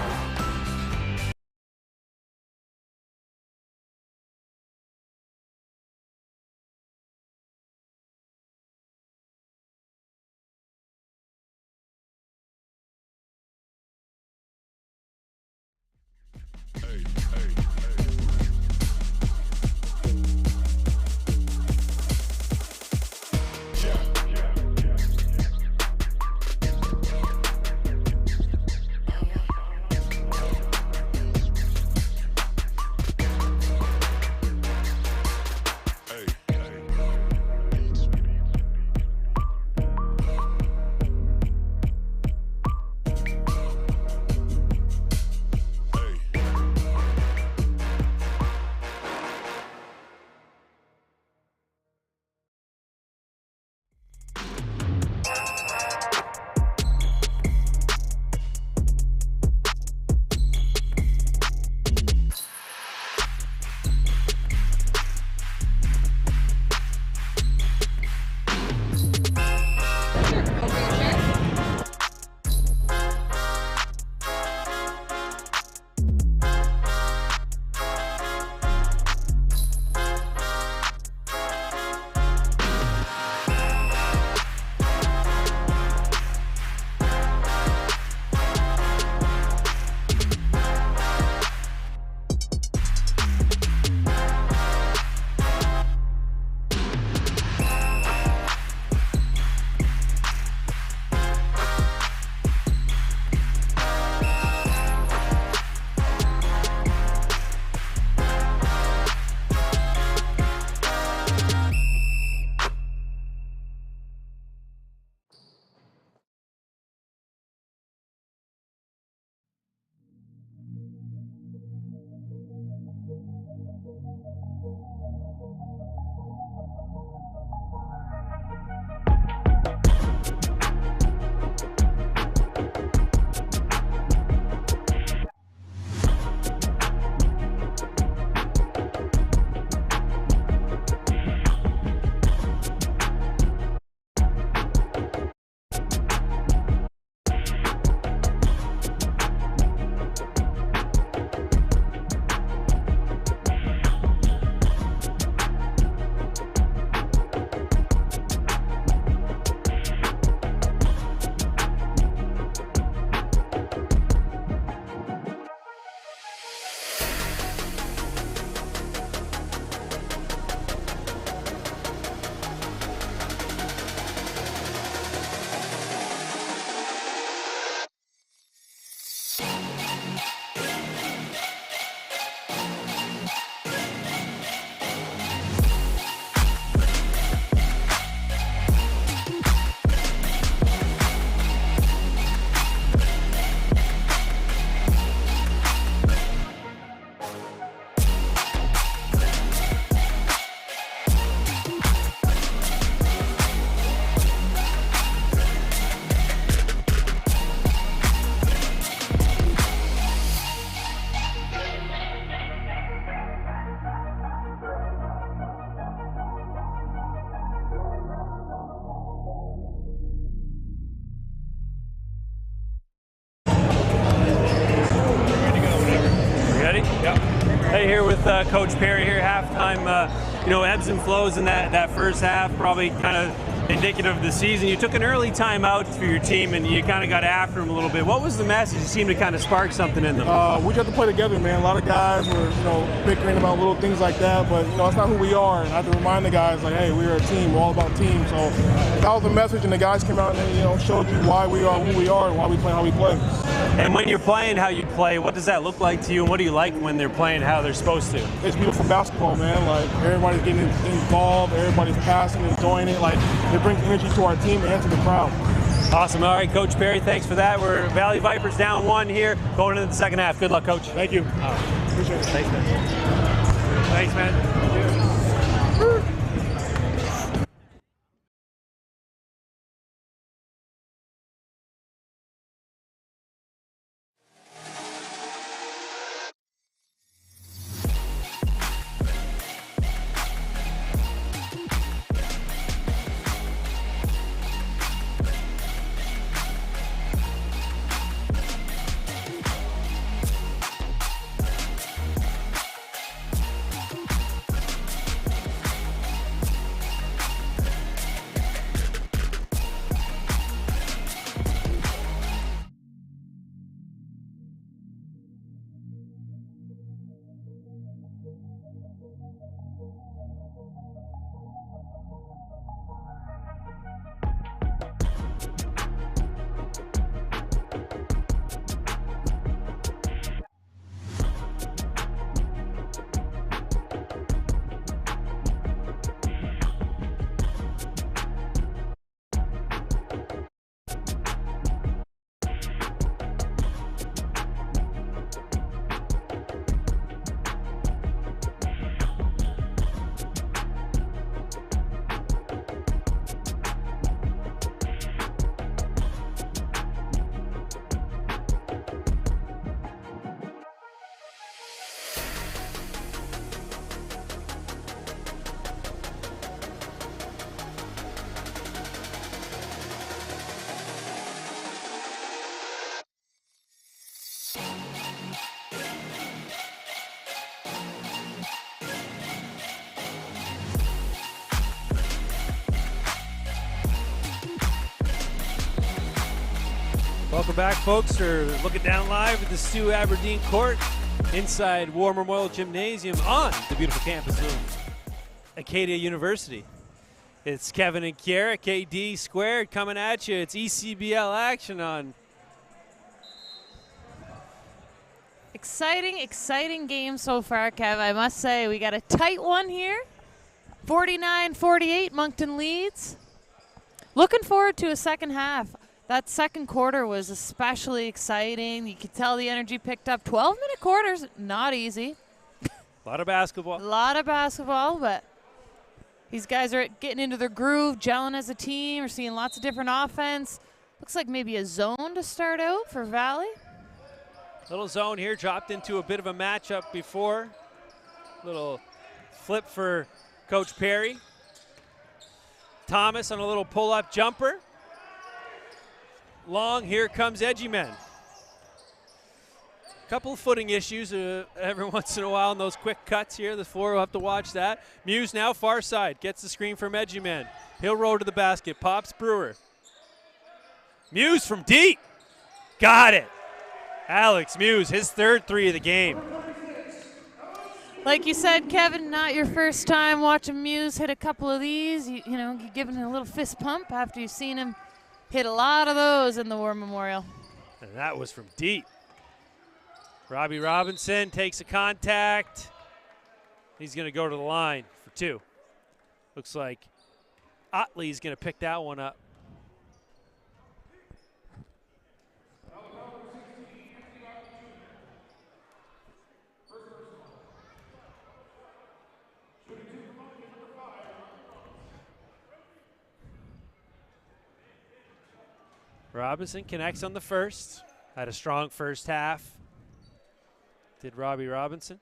Here with Coach Perry here, halftime, you know, ebbs and flows in that first half, probably kind of indicative of the season. You took an early time out for your team, and you kind of got after them a little bit. What was the message? You seemed to kind of spark something in them. We just have to play together, man. A lot of guys were, bickering about little things like that, but, that's not who we are. And I have to remind the guys, like, hey, we're a team. We're all about team. So that was the message, and the guys came out and, showed you why we are who we are and why we play how we play. And when you're playing how you play, what does that look like to you, and what do you like when they're playing how they're supposed to? It's beautiful basketball, man. Like, everybody's getting involved, everybody's passing, enjoying it. Like, it brings energy to our team and to the crowd. Awesome. All right, Coach Perry, thanks for that. We're Valley Vipers down 1 here, going into the second half. Good luck, Coach. Thank you. Appreciate it. Thanks, man. Thanks, man. Welcome back, folks. We're looking down live at the Stu Aberdeen Court inside War Memorial Gymnasium on the beautiful campus of Acadia University. It's Kevin and Kiera, KD squared, coming at you. It's ECBL action on. Exciting game so far, Kev. I must say, we got a tight one here. 49-48, Moncton leads. Looking forward to a second half. That second quarter was especially exciting. You could tell the energy picked up. 12-minute quarters, not easy. A lot of basketball. A lot of basketball, but these guys are getting into their groove, gelling as a team. We're seeing lots of different offense. Looks like maybe a zone to start out for Valley. Little zone here, dropped into a bit of a matchup before. Little flip for Coach Perry. Thomas on a little pull-up jumper. Long, here comes Edgymen. Couple of footing issues every once in a while in those quick cuts here. The floor will have to watch that. Muse now far side, gets the screen from Edgymen. He'll roll to the basket, pops Brewer. Muse from deep, got it. Alex Muse, his third three of the game. Like you said, Kevin, not your first time watching Muse hit a couple of these. You know, you're giving him a little fist pump after you've seen him hit a lot of those in the War Memorial. And that was from deep. Robbie Robinson takes a contact. He's going to go to the line for two. Looks like Otley's going to pick that one up. Robinson connects on the first. Had a strong first half. Did Robbie Robinson.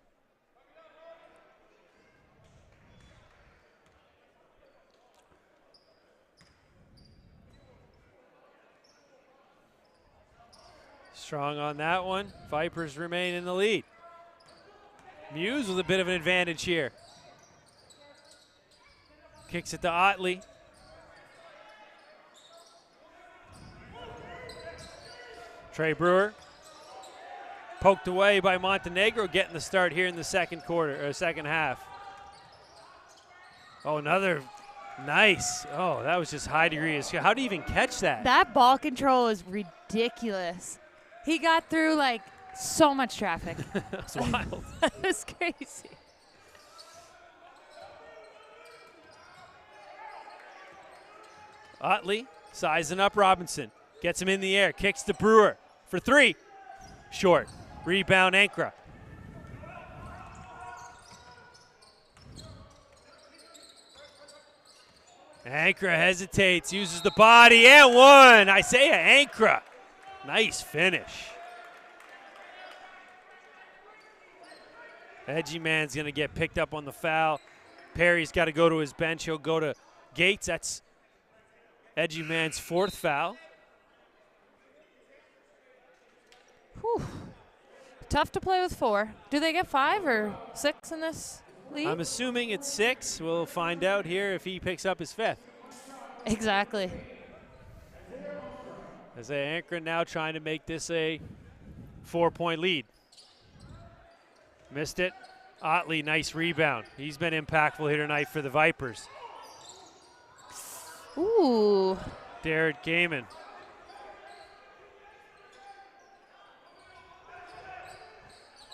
Strong on that one. Vipers remain in the lead. Muse with a bit of an advantage here. Kicks it to Otley. Trey Brewer poked away by Montenegro, getting the start here in the second half. Oh, another nice. Oh, that was just high degree. How do you even catch that? That ball control is ridiculous. He got through like so much traffic. That's wild. That was crazy. Utley sizing up Robinson. Gets him in the air. Kicks to Brewer for 3. Short. Rebound, Ankra. Ankra hesitates, uses the body, and one. Isaiah Ankra. Nice finish. Edgy man's going to get picked up on the foul. Perry's got to go to his bench. He'll go to Gates. That's Edgy man's 4th foul. Whew. Tough to play with 4. Do they get 5 or 6 in this league? I'm assuming it's 6. We'll find out here if he picks up his 5th. Exactly. Isaiah Ankra now trying to make this a 4-point lead. Missed it. Otley, nice rebound. He's been impactful here tonight for the Vipers. Ooh. Derek Gaiman.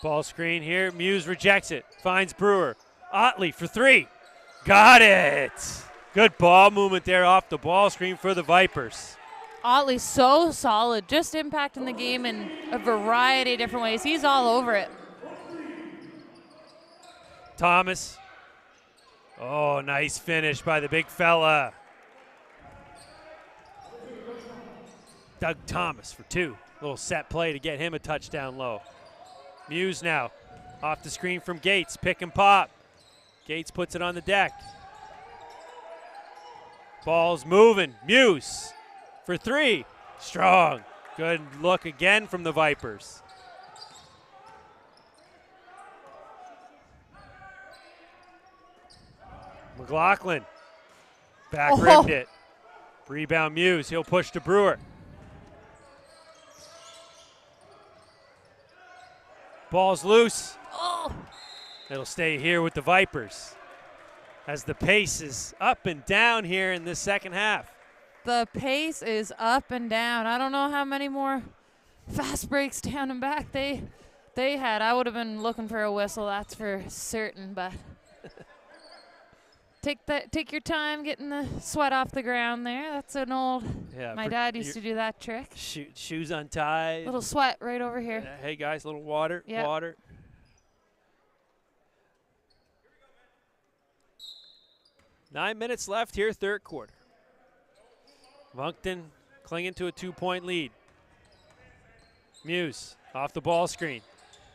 Ball screen here. Muse rejects it. Finds Brewer. Otley for 3. Got it. Good ball movement there off the ball screen for the Vipers. Otley's so solid, just impacting the game in a variety of different ways. He's all over it. Thomas. Oh, nice finish by the big fella. Doug Thomas for 2. Little set play to get him a touchdown low. Muse now off the screen from Gates. Pick and pop. Gates puts it on the deck. Ball's moving. Muse for 3. Strong. Good look again from the Vipers. McLaughlin back rimmed it. Rebound Muse. He'll push to Brewer. Ball's loose. Oh. It'll stay here with the Vipers as the pace is up and down here in this second half. The pace is up and down. I don't know how many more fast breaks down and back they had. I would have been looking for a whistle, that's for certain, but take your time getting the sweat off the ground there. That's an old, my dad used to do that trick. Shoes untied. Little sweat right over here. Hey guys, a little water, Yep. water. Nine minutes left here, third quarter. Moncton clinging to a 2-point lead. Muse off the ball screen.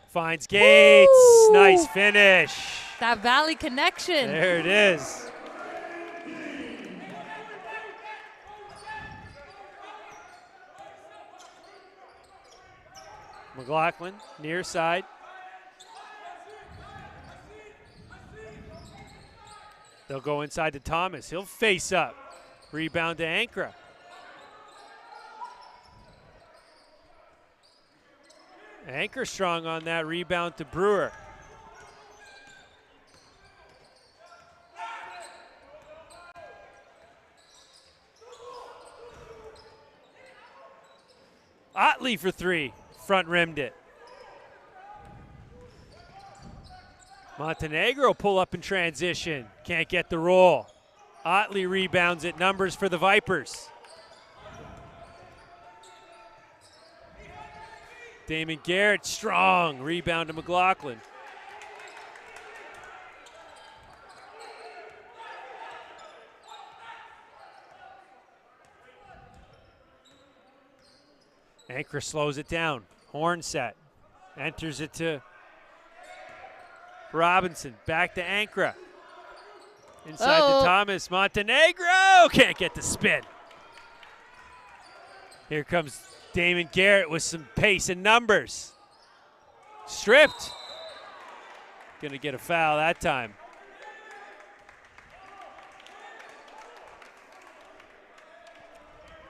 Finds Gates. Woo! Nice finish. That Valley connection. There it is. McLaughlin, near side. They'll go inside to Thomas. He'll face up. Rebound to Ankra. Ankra strong on that rebound to Brewer. Otley for 3. Front rimmed it. Montenegro pull up in transition. Can't get the roll. Otley rebounds it. Numbers for the Vipers. Damon Garrett strong. Rebound to McLaughlin. Ankra slows it down. Horn set. Enters it to Robinson. Back to Ankra. Inside to Thomas. Montenegro can't get the spin. Here comes Damon Garrett with some pace and numbers. Stripped. Gonna get a foul that time.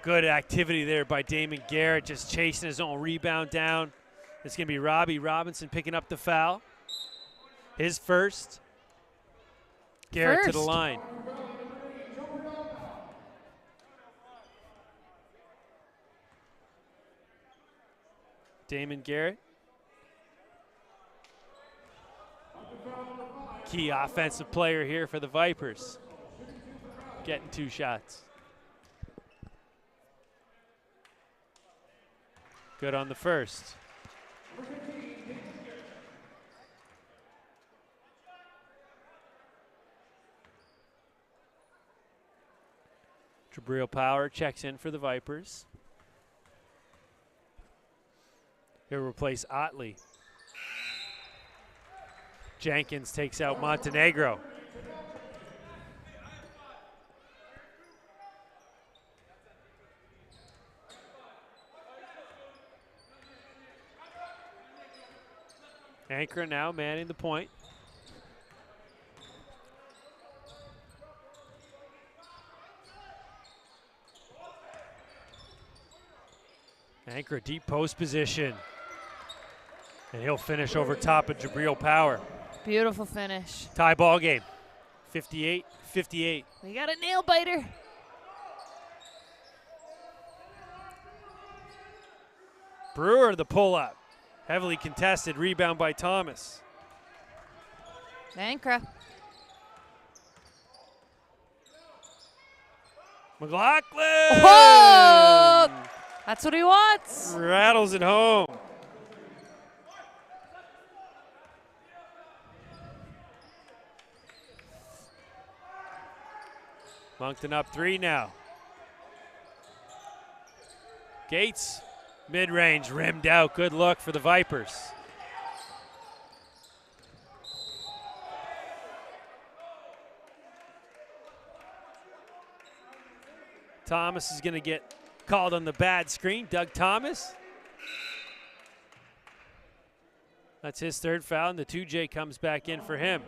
Good activity there by Damon Garrett, just chasing his own rebound down. It's going to be Robbie Robinson picking up the foul. His first. Garrett to the line. Damon Garrett. Key offensive player here for the Vipers. Getting 2 shots. Good on the first. Jabril Power checks in for the Vipers. He'll replace Otley. Jenkins takes out Montenegro. Ankara now manning the point. Ankara deep post position. And he'll finish over top of Jabril Power. Beautiful finish. Tie ball game. 58-58. We got a nail biter. Brewer the pull-up. Heavily contested rebound by Thomas. Ankara. McLaughlin! Whoa! That's what he wants. Rattles it home. Moncton up 3 now. Gates, mid-range, rimmed out. Good look for the Vipers. Thomas is going to get called on the bad screen. Doug Thomas. That's his 3rd foul, and the 2J comes back in for him.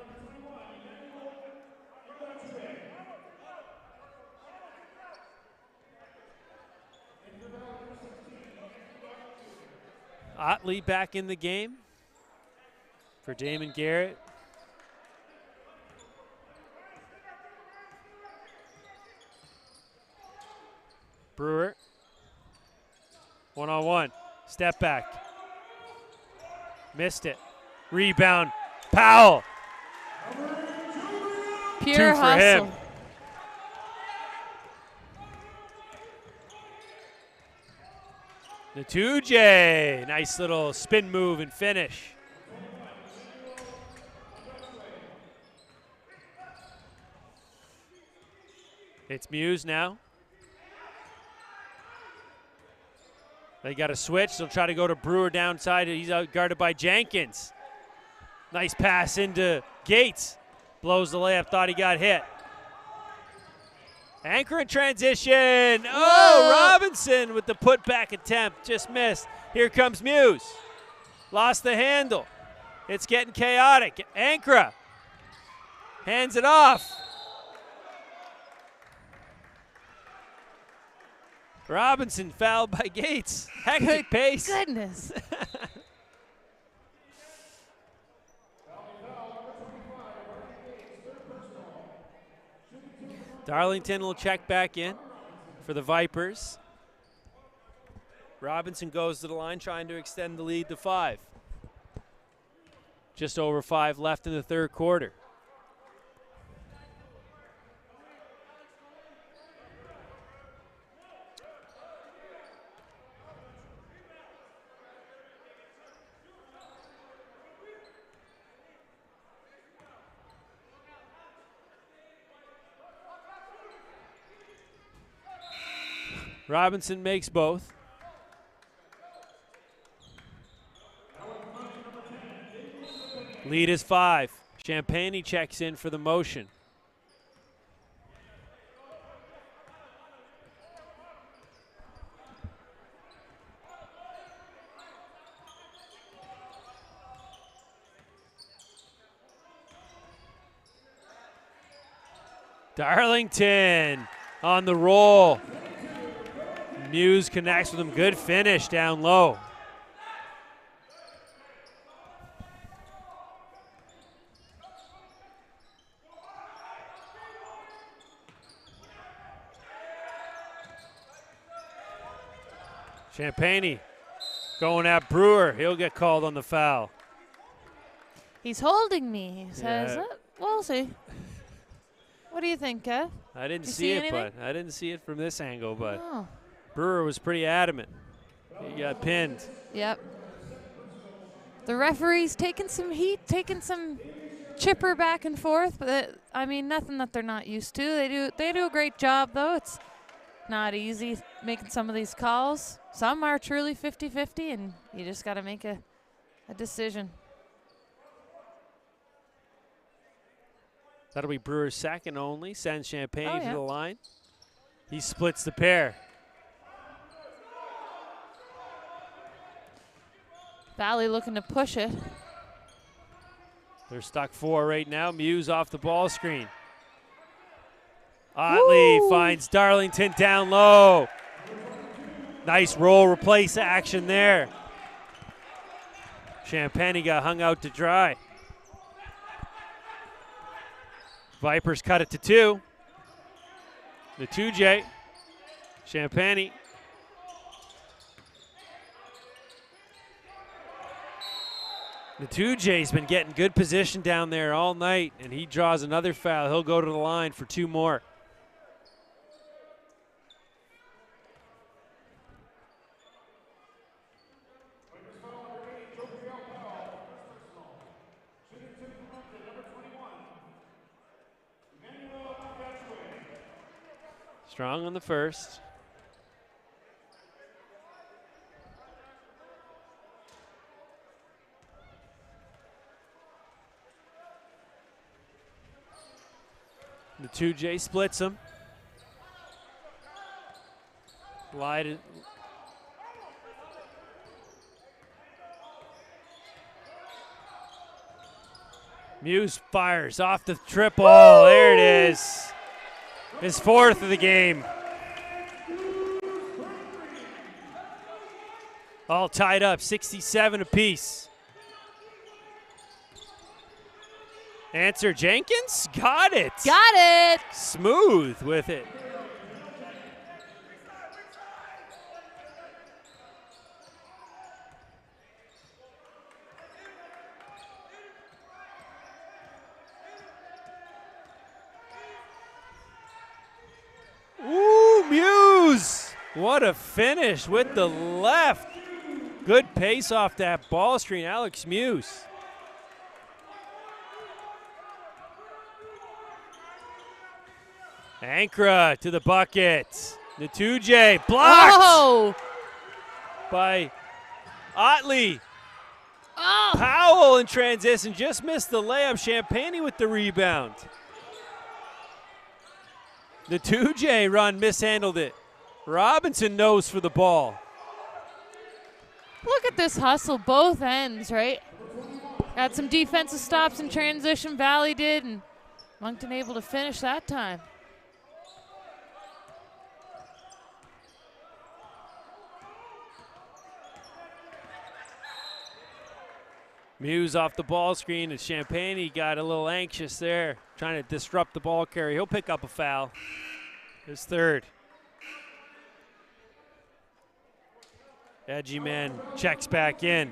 Otley back in the game for Damon Garrett. Brewer. 1-on-1. Step back. Missed it. Rebound. Powell. Pure 2 for hustle. him. The 2J, nice little spin move and finish. It's Muse now. They got a switch. They'll try to go to Brewer downside. He's out guarded by Jenkins. Nice pass into Gates. Blows the layup, thought he got hit. Ankara in transition. Whoa. Oh, Robinson with the putback attempt. Just missed. Here comes Muse. Lost the handle. It's getting chaotic. Ankara hands it off. Robinson fouled by Gates. Hectic pace. Goodness. Darlington will check back in for the Vipers. Robinson goes to the line trying to extend the lead to 5. Just over 5 left in the 3rd quarter. Robinson makes both. Lead is 5. Champagne checks in for the motion. Darlington on the roll. Muse connects with him. Good finish down low. Champagne going at Brewer. He'll get called on the foul. He's holding me, he says. Yeah. We'll see. What do you think, Kev? I didn't You see see it, anything? but I didn't see it from this angle, but Oh. Brewer was pretty adamant. He got pinned. Yep. The referee's taking some heat, taking some chipper back and forth, but I mean, nothing that they're not used to. They do a great job, though. It's not easy making some of these calls. Some are truly 50-50, and you just got to make a decision. That'll be Brewer's second only. Sends Champagne yeah. to the line. He splits the pair. Valley looking to push it. They're stuck 4 right now. Muse off the ball screen. Otley Woo! finds Darlington down low. Nice roll replace action there. Champagne got hung out to dry. Vipers cut it to 2. The 2J. Champagne. The 2J's been getting good position down there all night, and he draws another foul. He'll go to the line for 2 more. Strong on the first. The 2J splits him. Glided. Muse fires off the triple. Woo! There it is. His 4th of the game. All tied up, 67 apiece. Answer Jenkins, got it. Got it. Smooth with it. Ooh, Muse. What a finish with the left. Good pace off that ball screen, Alex Muse. Ankra to the bucket. The 2J blocked by Otley. Oh. Powell in transition just missed the layup. Champagne with the rebound. The 2J run mishandled it. Robinson knows for the ball. Look at this hustle, both ends, right? Got some defensive stops in transition, Valley did, and Moncton able to finish that time. Muse off the ball screen, and Champagne got a little anxious there, trying to disrupt the ball carry. He'll pick up a foul. His 3rd. Edgy man checks back in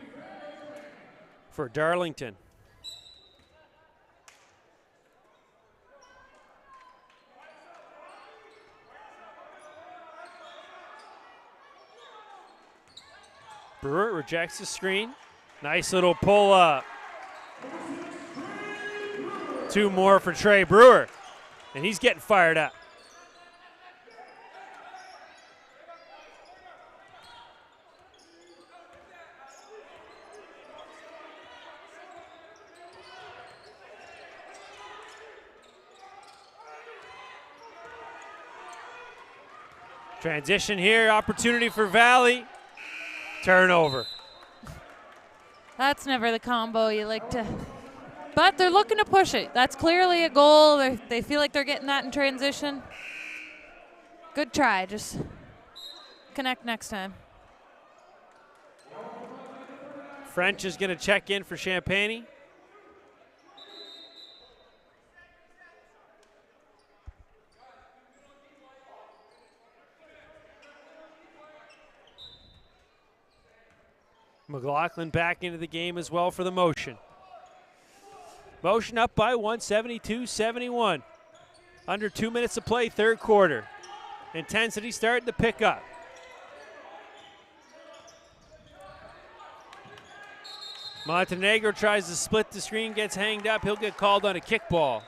for Darlington. Brewer rejects the screen. Nice little pull up. 2 more for Trey Brewer, and he's getting fired up. Transition here, opportunity for Valley. Turnover. That's never the combo you like to. But they're looking to push it. That's clearly a goal. They feel like they're getting that in transition. Good try. Just connect next time. French is going to check in for Champagne. McLaughlin back into the game as well for the motion. Motion up by 172-71. Under 2 minutes to play, third quarter. Intensity starting to pick up. Montenegro tries to split the screen, gets hanged up. He'll get called on a kickball.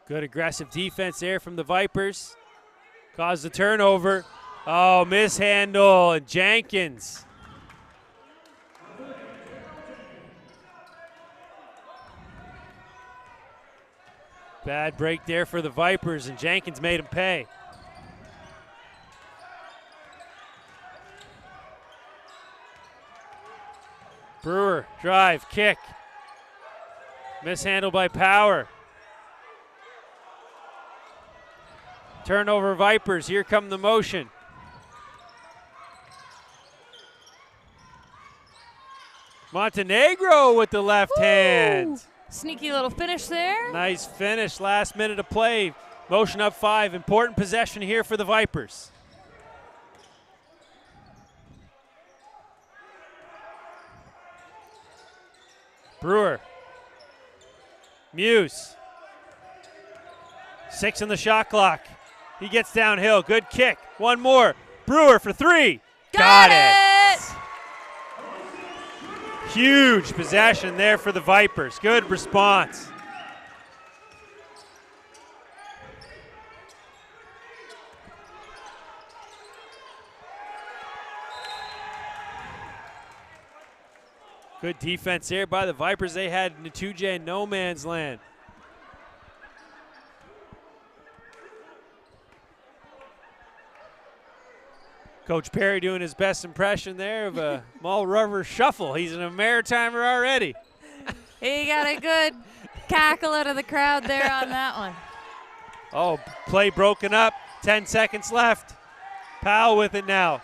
Good aggressive defense there from the Vipers. Caused the turnover. Oh, mishandle, and Jenkins. Bad break there for the Vipers, and Jenkins made him pay. Brewer, drive, kick. Mishandled by Power. Turnover Vipers, here come the motion. Montenegro with the left hand. Sneaky little finish there. Nice finish, last minute of play. Motion up 5, important possession here for the Vipers. Brewer. Muse. 6 on the shot clock. He gets downhill, good kick. One more, Brewer for 3. Got it! Huge possession there for the Vipers, good response. Good defense there by the Vipers. They had Natuje in no man's land. Coach Perry doing his best impression there of a Mull River shuffle. He's an Maritimer already. He got a good cackle out of the crowd there on that one. Oh, play broken up. 10 seconds left. Powell with it now.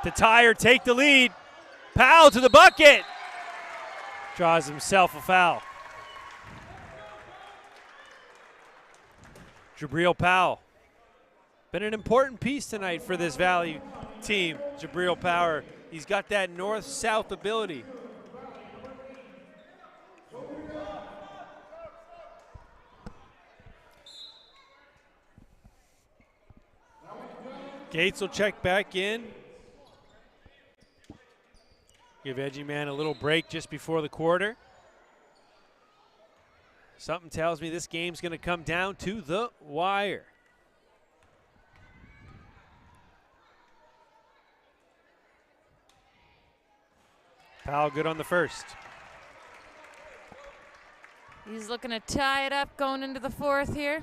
To tie or take the lead. Powell to the bucket. Draws himself a foul. Jabril Powell. Been an important piece tonight for this Valley team, Jabril Power. He's got that north-south ability. Gates will check back in. Give Edgy Man a little break just before the quarter. Something tells me this game's going to come down to the wire. Powell good on the first. He's looking to tie it up going into the fourth here.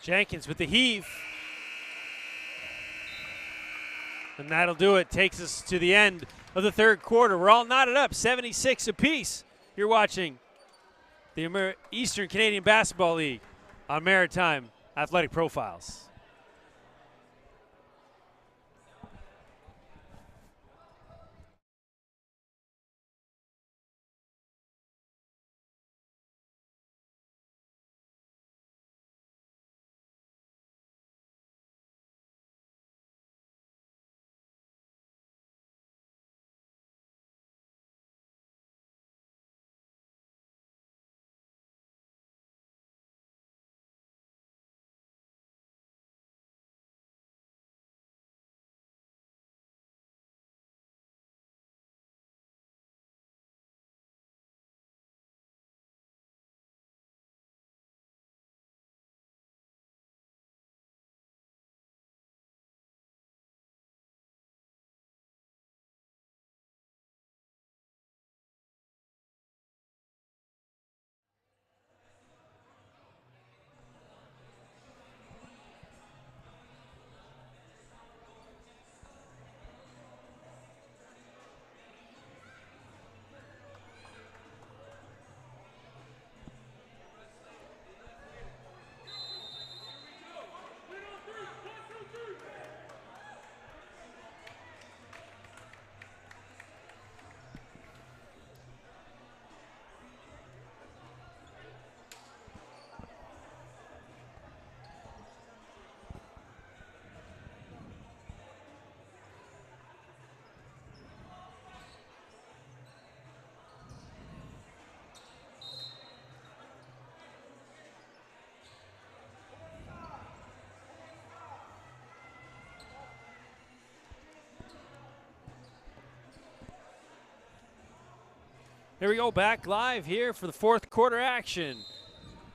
Jenkins with the heave. And that'll do it. Takes us to the end of the third quarter. We're all knotted up, 76 apiece. You're watching the Eastern Canadian Basketball League on Maritime Athletic Profiles. Here we go, back live here for the fourth quarter action.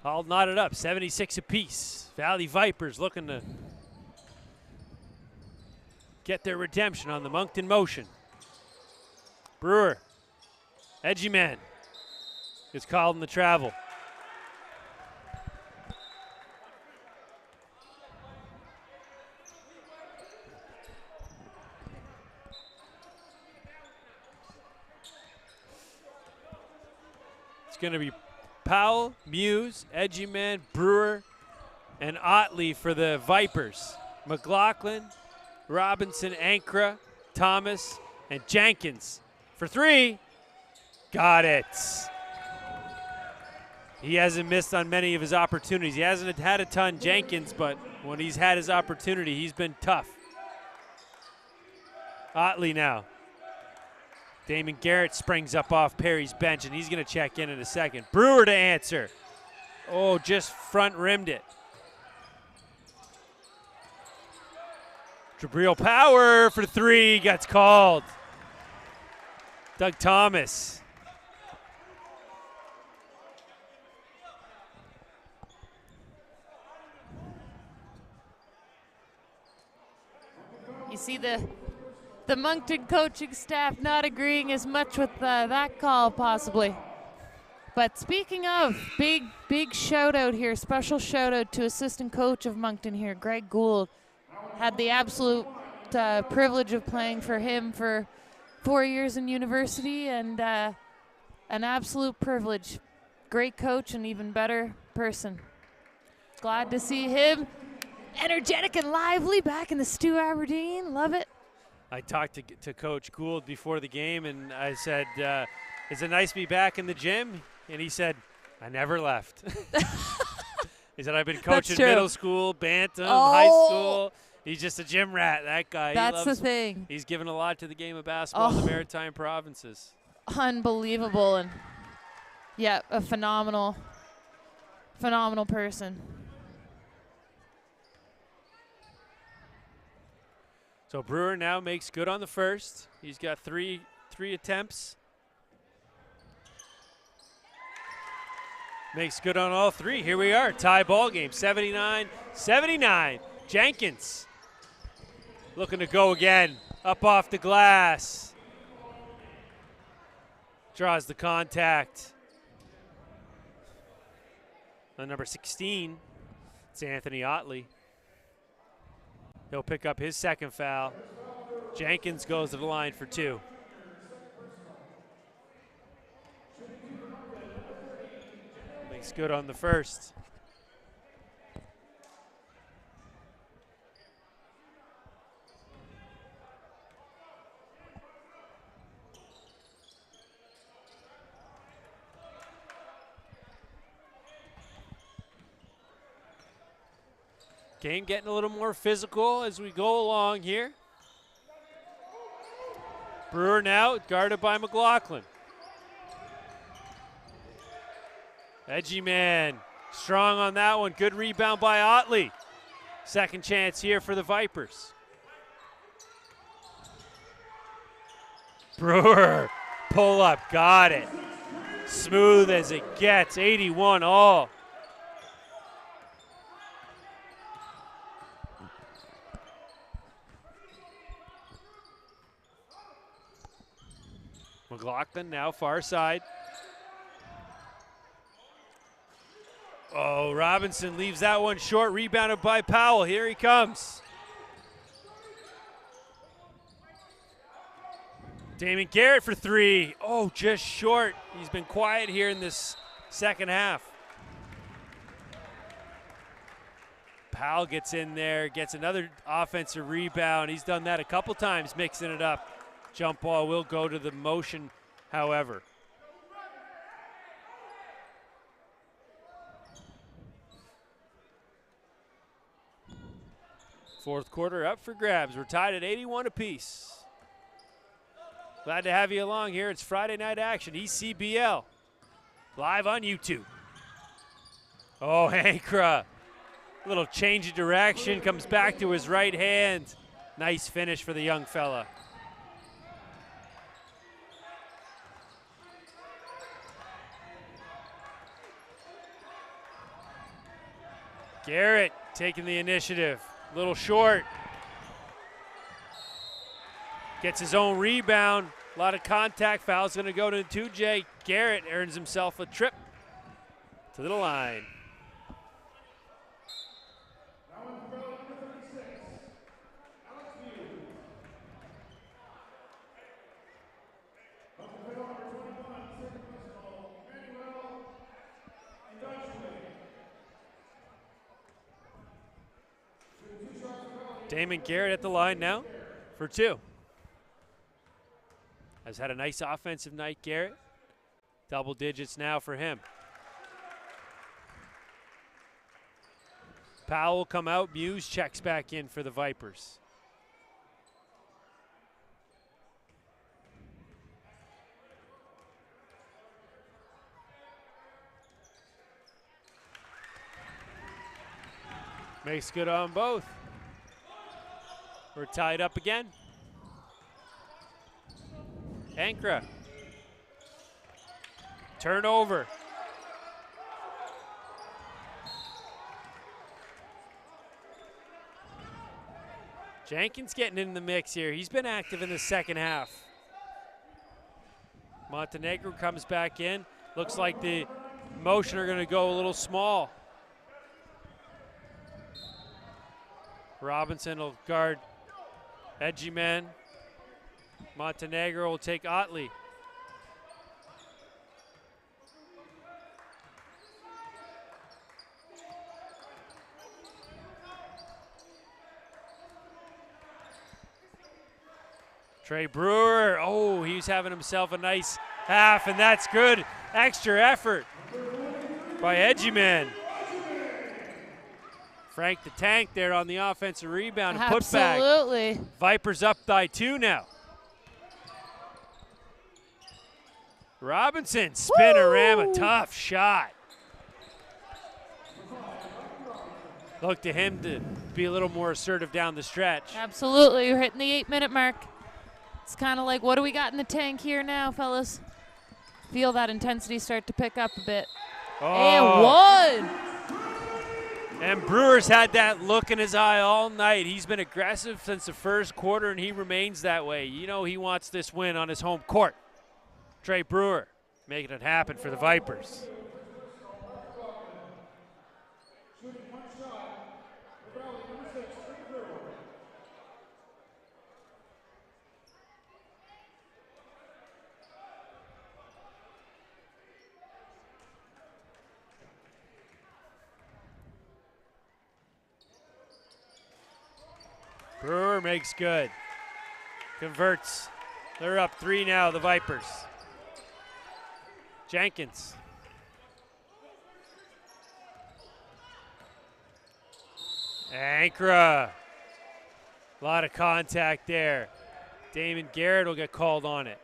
All knotted up, 76 apiece. Valley Vipers looking to get their redemption on the Moncton motion. Brewer, edgy man, is called in the travel. It's going to be Powell, Muse, Edgy Man, Brewer, and Otley for the Vipers. McLaughlin, Robinson, Ankra, Thomas, and Jenkins for three. Got it. He hasn't missed on many of his opportunities. He hasn't had a ton, Jenkins, but when he's had his opportunity, he's been tough. Otley now. Damon Garrett springs up off Perry's bench, and he's going to check in a second. Brewer to answer. Oh, just front rimmed it. Jabril Power for three gets called. Doug Thomas. You see the Moncton coaching staff not agreeing as much with that call, possibly. But speaking of, big shout out here, special shout out to assistant coach of Moncton here, Greg Gould. Had the absolute privilege of playing for him for 4 years in university, and an absolute privilege. Great coach and even better person. Glad to see him energetic and lively back in the Stu Aberdeen. Love it. I talked to Coach Gould before the game, and I said, is it nice to be back in the gym? And he said, I never left. He said, I've been coaching middle school, Bantam, high school. He's just a gym rat, that guy. That's the thing. He's given a lot to the game of basketball in the Maritime provinces. Unbelievable. And, yeah, a phenomenal person. So Brewer now makes good on the first. He's got three attempts. Makes good on all three. Here we are, tie ball game, 79-79. Jenkins looking to go again, up off the glass. Draws the contact. On number 16, it's Anthony Otley. He'll pick up his second foul. Jenkins goes to the line for two. Makes good on the first. Game getting a little more physical as we go along here. Brewer now guarded by McLaughlin. Edgy man, strong on that one. Good rebound by Otley. Second chance here for the Vipers. Brewer, pull up, got it. Smooth as it gets, 81 all. McLaughlin now far side. Oh, Robinson leaves that one short, rebounded by Powell. Here he comes. Damon Garrett for three. Oh, just short. He's been quiet here in this second half. Powell gets in there, gets another offensive rebound. He's done that a couple times, mixing it up. Jump ball will go to the motion, however. Fourth quarter up for grabs. We're tied at 81 apiece. Glad to have you along here. It's Friday night action, ECBL, live on YouTube. Oh, Ankra, little change of direction, comes back to his right hand. Nice finish for the young fella. Garrett taking the initiative. A little short. Gets his own rebound. A lot of contact. Foul's going to go to 2J. Garrett earns himself a trip to the line. Damon Garrett at the line now for 2. Has had a nice offensive night, Garrett. Double digits now for him. Powell will come out. Muse checks back in for the Vipers. Makes good on both. We're tied up again. Ankra. Turnover. Jenkins getting in the mix here. He's been active in the second half. Montenegro comes back in. Looks like the motion are going to go a little small. Robinson will guard edgy man. Montenegro will take Otley. Trey Brewer, oh, he's having himself a nice half, and that's good. Extra effort by edgy man. Frank the Tank there on the offensive rebound and putback. Absolutely. Vipers up by 2 now. Robinson, spin-a-rama, tough shot. Look to him to be a little more assertive down the stretch. Absolutely, you're hitting the 8-minute mark. It's kind of like, what do we got in the tank here now, fellas? Feel that intensity start to pick up a bit. Oh. And 1. And Brewer's had that look in his eye all night. He's been aggressive since the first quarter, and he remains that way. You know he wants this win on his home court. Trey Brewer making it happen for the Vipers. Brewer makes good. Converts. They're up 3 now, the Vipers. Jenkins. Ankra. A lot of contact there. Damon Garrett will get called on it.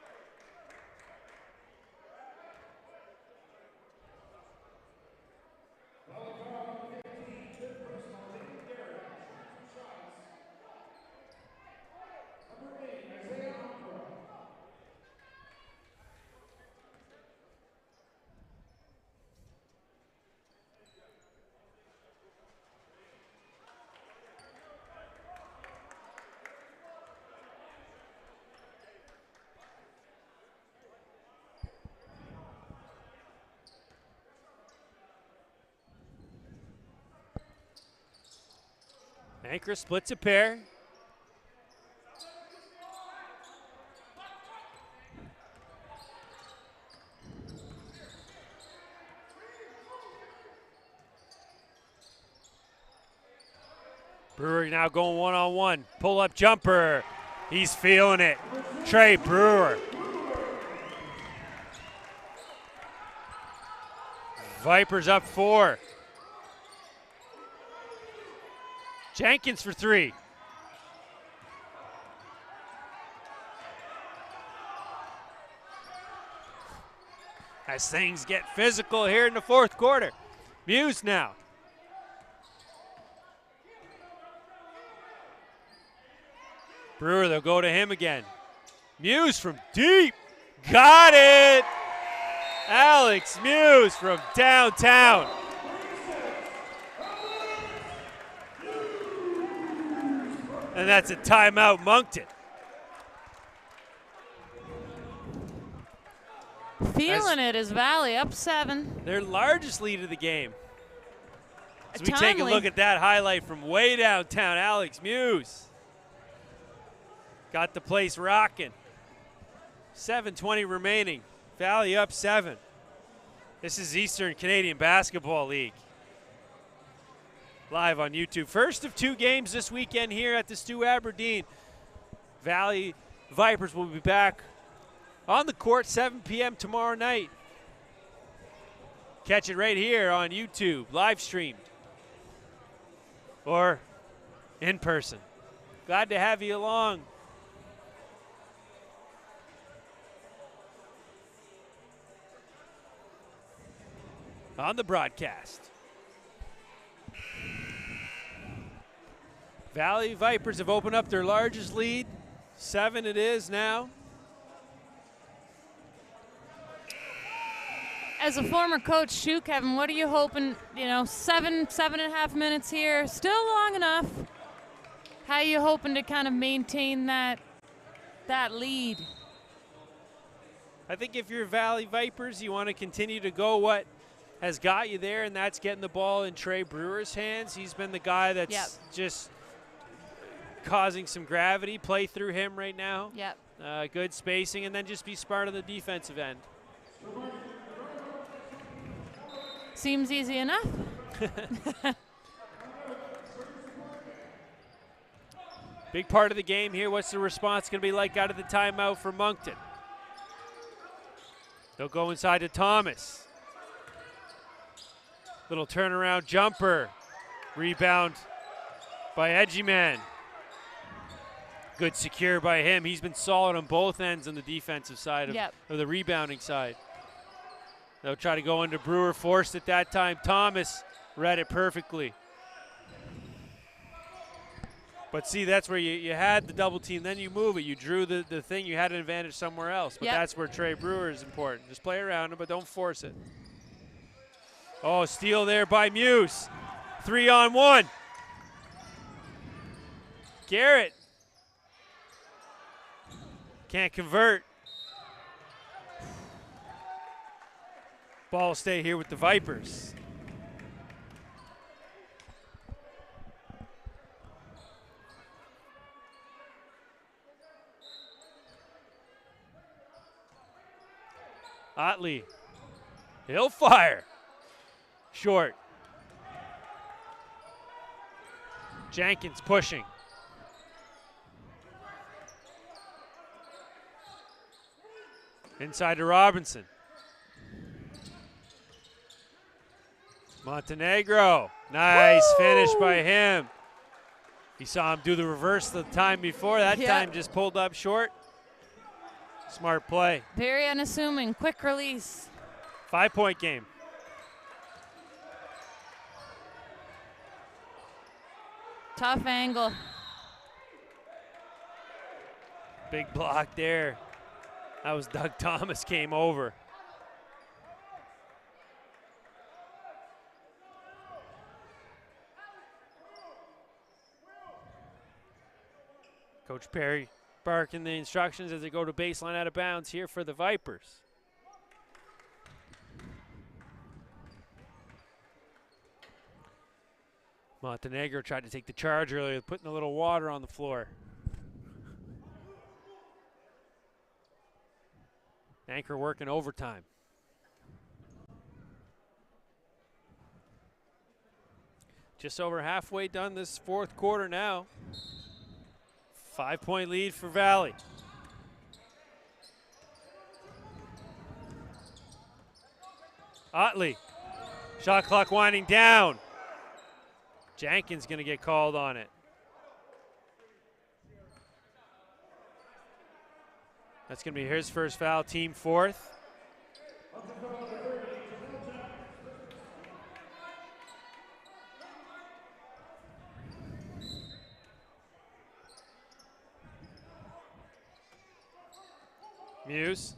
Ankra splits a pair. Brewer now going one-on-one. Pull-up jumper. He's feeling it. Trey Brewer. Vipers up 4. Jenkins for 3. As things get physical here in the fourth quarter. Muse now. Brewer, they'll go to him again. Muse from deep. Got it! Alex Muse from downtown. And that's a timeout, Moncton. Feeling it is Valley up 7. Their largest lead of the game. As we take a Timely. look at that highlight from way downtown, Alex Muse. Got the place rocking. 7:20 remaining. Valley up 7. This is Eastern Canadian Basketball League. Live on YouTube. First of 2 games this weekend here at the Stu Aberdeen. Valley Vipers will be back on the court 7 p.m. tomorrow night. Catch it right here on YouTube, live streamed. Or in person. Glad to have you along. On the broadcast. Valley Vipers have opened up their largest lead. 7 it is now. As a former coach, too, Kevin, what are you hoping? 7.5 minutes here, still long enough. How are you hoping to kind of maintain that lead? I think if you're Valley Vipers, you want to continue to go what has got you there, and that's getting the ball in Trey Brewer's hands. He's been the guy that's just causing some gravity. Play through him right now. Yep. Good spacing, and then just be smart on the defensive end. Seems easy enough. Big part of the game here. What's the response going to be like out of the timeout for Moncton? They'll go inside to Thomas. Little turnaround jumper. Rebound by Edgyman. Good secure by him. He's been solid on both ends on the defensive side of the rebounding side. They'll try to go into Brewer, forced at that time. Thomas read it perfectly. But see, that's where you had the double team, then you move it. You drew the thing, you had an advantage somewhere else. But that's where Trey Brewer is important. Just play around him, but don't force it. Oh, steal there by Muse. 3-on-1. Garrett. Can't convert. Ball will stay here with the Vipers. Otley. He'll fire. Short. Jenkins pushing. Inside to Robinson. Montenegro. Nice finish by him. You saw him do the reverse the time before. That time just pulled up short. Smart play. Very unassuming. Quick release. 5-point game. Tough angle. Big block there. That was Doug Thomas came over. Coach Perry barking the instructions as they go to baseline out of bounds here for the Vipers. Montenegro tried to take the charge earlier, putting a little water on the floor. Anchor working overtime. Just over halfway done this fourth quarter now. 5-point lead for Valley. Otley. Shot clock winding down. Jenkins going to get called on it. That's going to be his first foul, team fourth. Muse.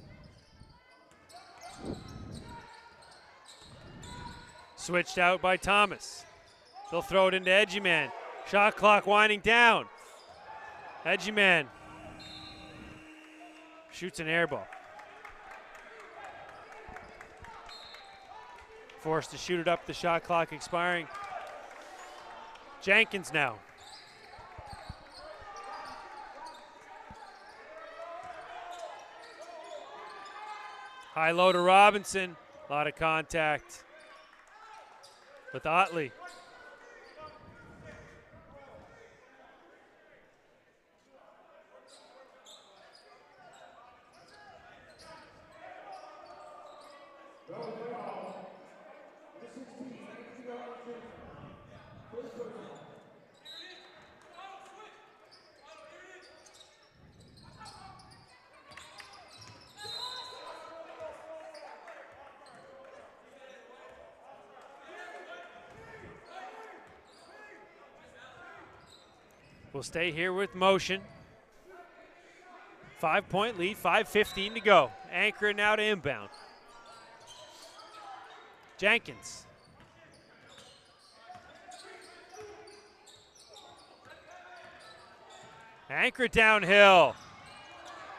Switched out by Thomas. They'll throw it into Edgyman. Shot clock winding down. Edgyman shoots an air ball. Forced to shoot it up, the shot clock expiring. Jenkins now. High low to Robinson. A lot of contact with Otley. We'll stay here with motion. 5-point lead, 5:15 to go. Anchor now to inbound. Jenkins. Anchor downhill.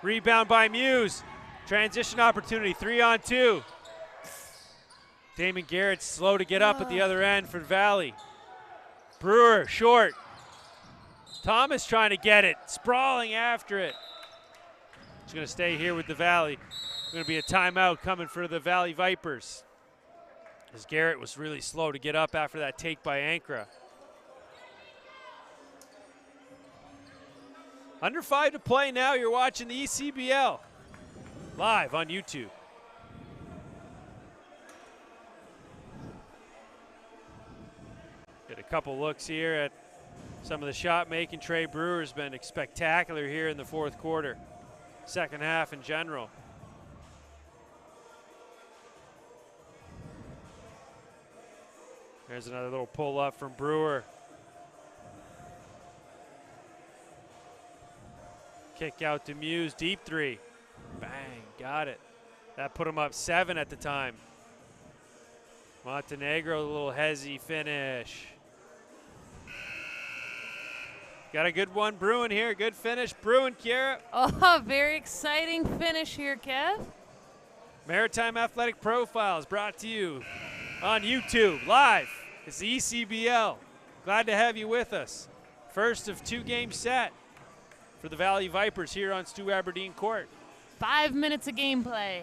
Rebound by Muse. Transition opportunity, 3-on-2. Damon Garrett slow to get up at the other end for Valley. Brewer short. Thomas trying to get it, sprawling after it. He's going to stay here with the Valley. Going to be a timeout coming for the Valley Vipers, as Garrett was really slow to get up after that take by Ankra. Under 5 to play now. You're watching the ECBL live on YouTube. Get a couple looks here at some of the shot making. Trey Brewer's been spectacular here in the fourth quarter, second half in general. There's another little pull up from Brewer. Kick out to Muse, deep three. Bang, got it. That put him up 7 at the time. Montenegro, a little hezzy finish. Got a good one brewing here. Good finish. Brewing, Kiera. Oh, very exciting finish here, Kev. Maritime Athletic Profiles brought to you on YouTube live. It's the ECBL. Glad to have you with us. First of 2 games set for the Valley Vipers here on Stu Aberdeen Court. 5 minutes of gameplay.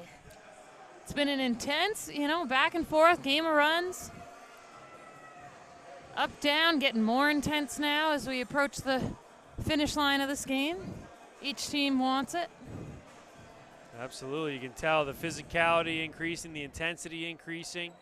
It's been an intense, back and forth game of runs. Up, down, getting more intense now as we approach the finish line of this game. Each team wants it. Absolutely. You can tell the physicality increasing, the intensity increasing.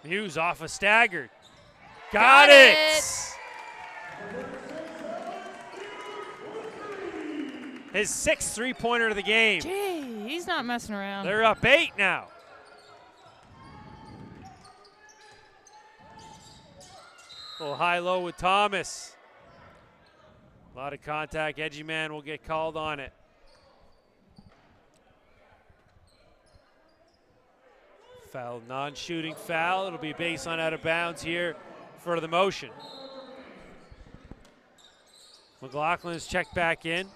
Muse off a staggered. Got it! His 6th three-pointer of the game. Gee, he's not messing around. They're up 8 now. A little high-low with Thomas. A lot of contact. Edgy man will get called on it. Foul, non-shooting foul. It'll be baseline out of bounds here for the motion. McLaughlin is checked back in.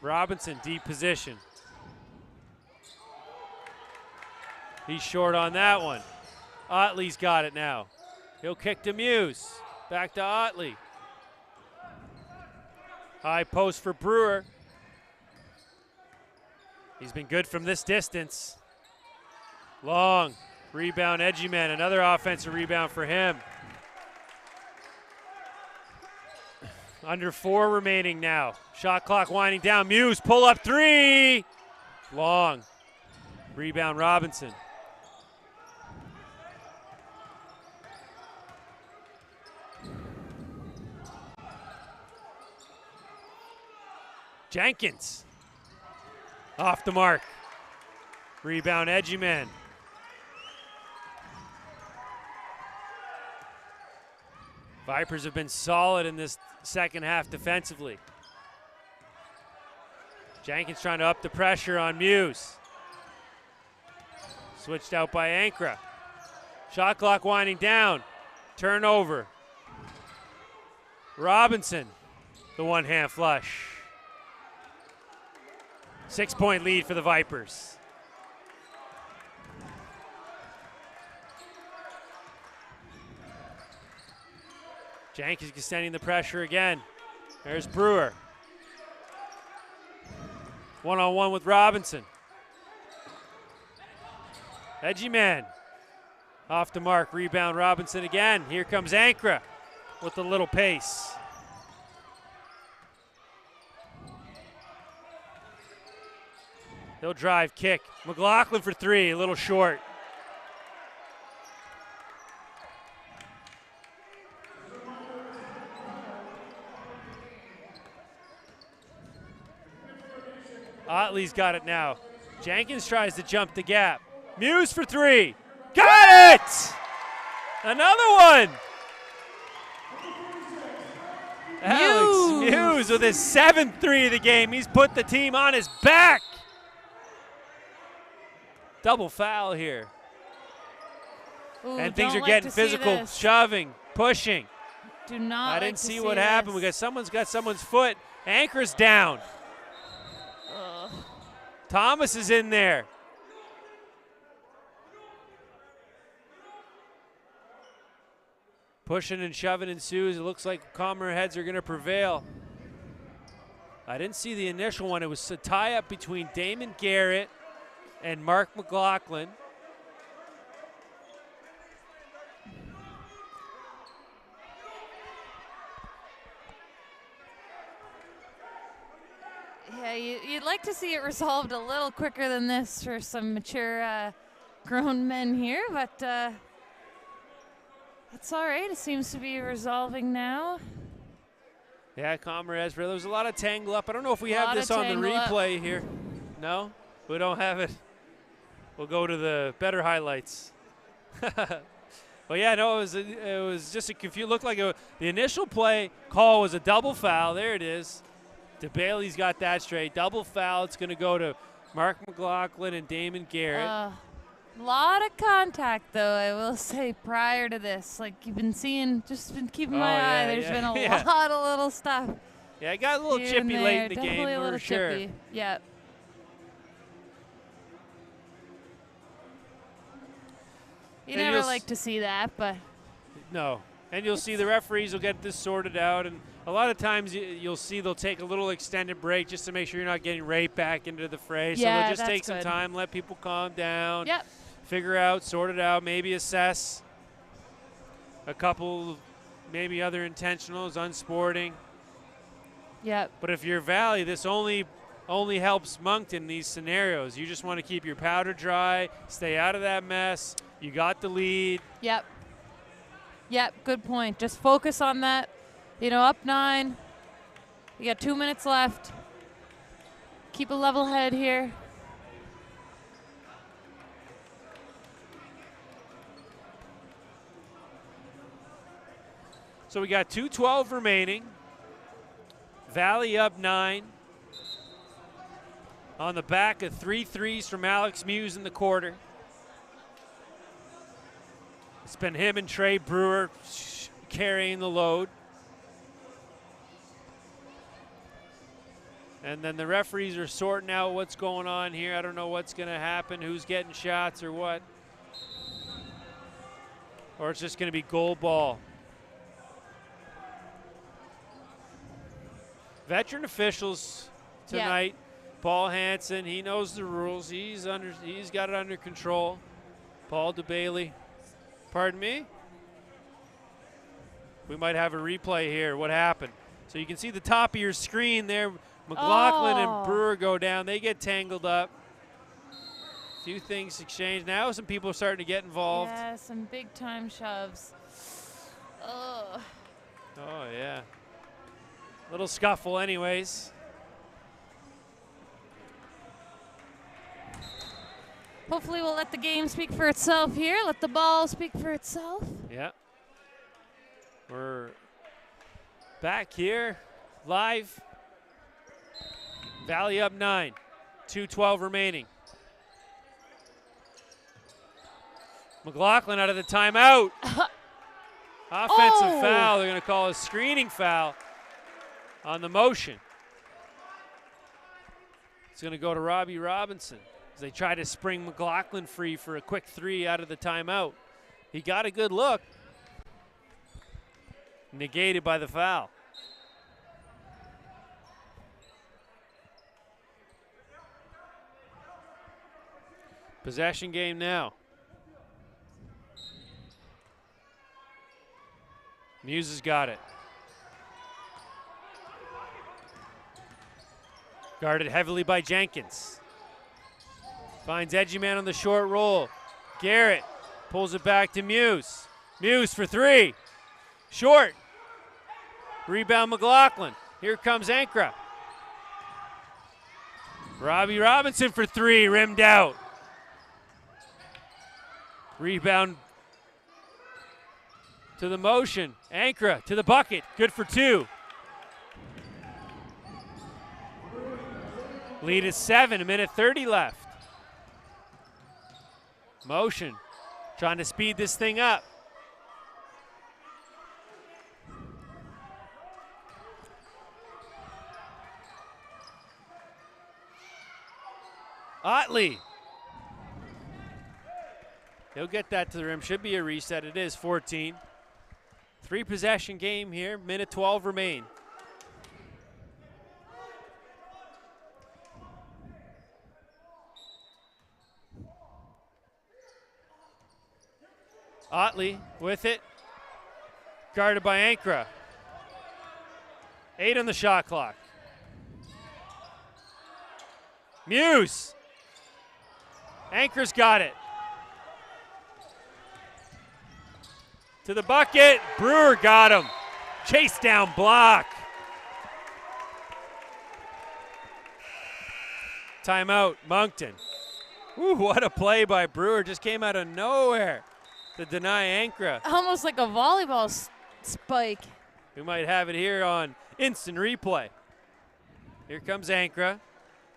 Robinson, deep position. He's short on that one. Otley's got it now. He'll kick to Muse. Back to Otley. High post for Brewer. He's been good from this distance. Long rebound, Edgy man. Another offensive rebound for him. Under 4 remaining now. Shot clock winding down. Muse, pull up 3. Long. Rebound, Robinson. Jenkins. Off the mark. Rebound, Edgy man. Vipers have been solid in this second half defensively. Jenkins trying to up the pressure on Muse. Switched out by Ankra. Shot clock winding down. Turnover. Robinson, the one-hand flush. 6-point lead for the Vipers. Jenkins extending the pressure again. There's Brewer. One-on-one with Robinson. Edgy man. Off the mark, rebound Robinson again. Here comes Ankra with a little pace. He'll drive, kick. McLaughlin for three, a little short. Otley's got it now. Jenkins tries to jump the gap. Muse for three. Got it! Another one. Alex Muse with his 7th three of the game. He's put the team on his back. Double foul here. Ooh, and things are getting physical, shoving, pushing. Do not. I didn't see what happened. We got someone's foot. Anchor's down. Ugh. Thomas is in there. Pushing and shoving ensues. It looks like calmer heads are going to prevail. I didn't see the initial one. It was a tie-up between Damon Garrett and Mark McLaughlin. Yeah, you'd like to see it resolved a little quicker than this for some mature grown men here, but that's all right. It seems to be resolving now. Yeah, comrades, there was a lot of tangle up. I don't know if we have this on the replay here. No, we don't have it. We'll go to the better highlights. Well, yeah, no, it was just a confuse. Looked like the initial play call was a double foul. There it is. DeBailey's got that straight. Double foul. It's going to go to Mark McLaughlin and Damon Garrett. A lot of contact, though, I will say, prior to this. Like, you've been seeing, just been keeping my eye. There's been a lot of little stuff. Yeah, it got a little chippy late in the Definitely game, a little for sure. chippy. Yep. You never like to see that, but. No. And you'll see the referees will get this sorted out. And a lot of times you'll see they'll take a little extended break just to make sure you're not getting right back into the fray. So they'll just take some time, let people calm down, figure out, sort it out, maybe assess a couple, maybe other intentionals, unsporting. Yep. But if you're Valley, this only helps Moncton in these scenarios. You just want to keep your powder dry, stay out of that mess. You got the lead. Yep. Yep, good point. Just focus on that. You know, up 9. You got 2 minutes left. Keep a level head here. So we got 2:12 remaining. Valley up 9. On the back of 3 threes from Alex Muse in the quarter. It's been him and Trey Brewer carrying the load. And then the referees are sorting out what's going on here. I don't know what's going to happen, who's getting shots or what. Or it's just going to be goal ball. Veteran officials tonight. Paul Hansen, he knows the rules. He's got it under control. Paul DeBailey. Pardon me? We might have a replay here. What happened? So you can see the top of your screen there. McLaughlin and Brewer go down. They get tangled up. A few things exchanged. Now some people are starting to get involved. Yeah, some big time shoves. Ugh. Oh, yeah. Little scuffle anyways. Hopefully we'll let the game speak for itself here. Let the ball speak for itself. Yeah. We're back here, live. Valley up 9, 2:12 remaining. McLaughlin out of the timeout. Offensive foul. They're going to call a screening foul on the motion. It's going to go to Robbie Robinson as they try to spring McLaughlin free for a quick 3 out of the timeout. He got a good look. Negated by the foul. Possession game now. Muse has got it. Guarded heavily by Jenkins. Finds Edgyman on the short roll. Garrett pulls it back to Muse. Muse for 3. Short. Rebound McLaughlin. Here comes Ankra. Robbie Robinson for 3, rimmed out. Rebound to the motion. Ankra to the bucket. Good for 2. Lead is 7, 1:30 left. Motion. Trying to speed this thing up. Otley. He'll get that to the rim. Should be a reset. It is 14. 3 possession game here. 1:12 remain. Otley with it. Guarded by Ankra. 8 on the shot clock. Muse. Ankra's got it. To the bucket. Brewer got him. Chase down block. Timeout, Moncton. Ooh, what a play by Brewer. Just came out of nowhere to deny Ankra. Almost like a volleyball spike. We might have it here on instant replay. Here comes Ankra.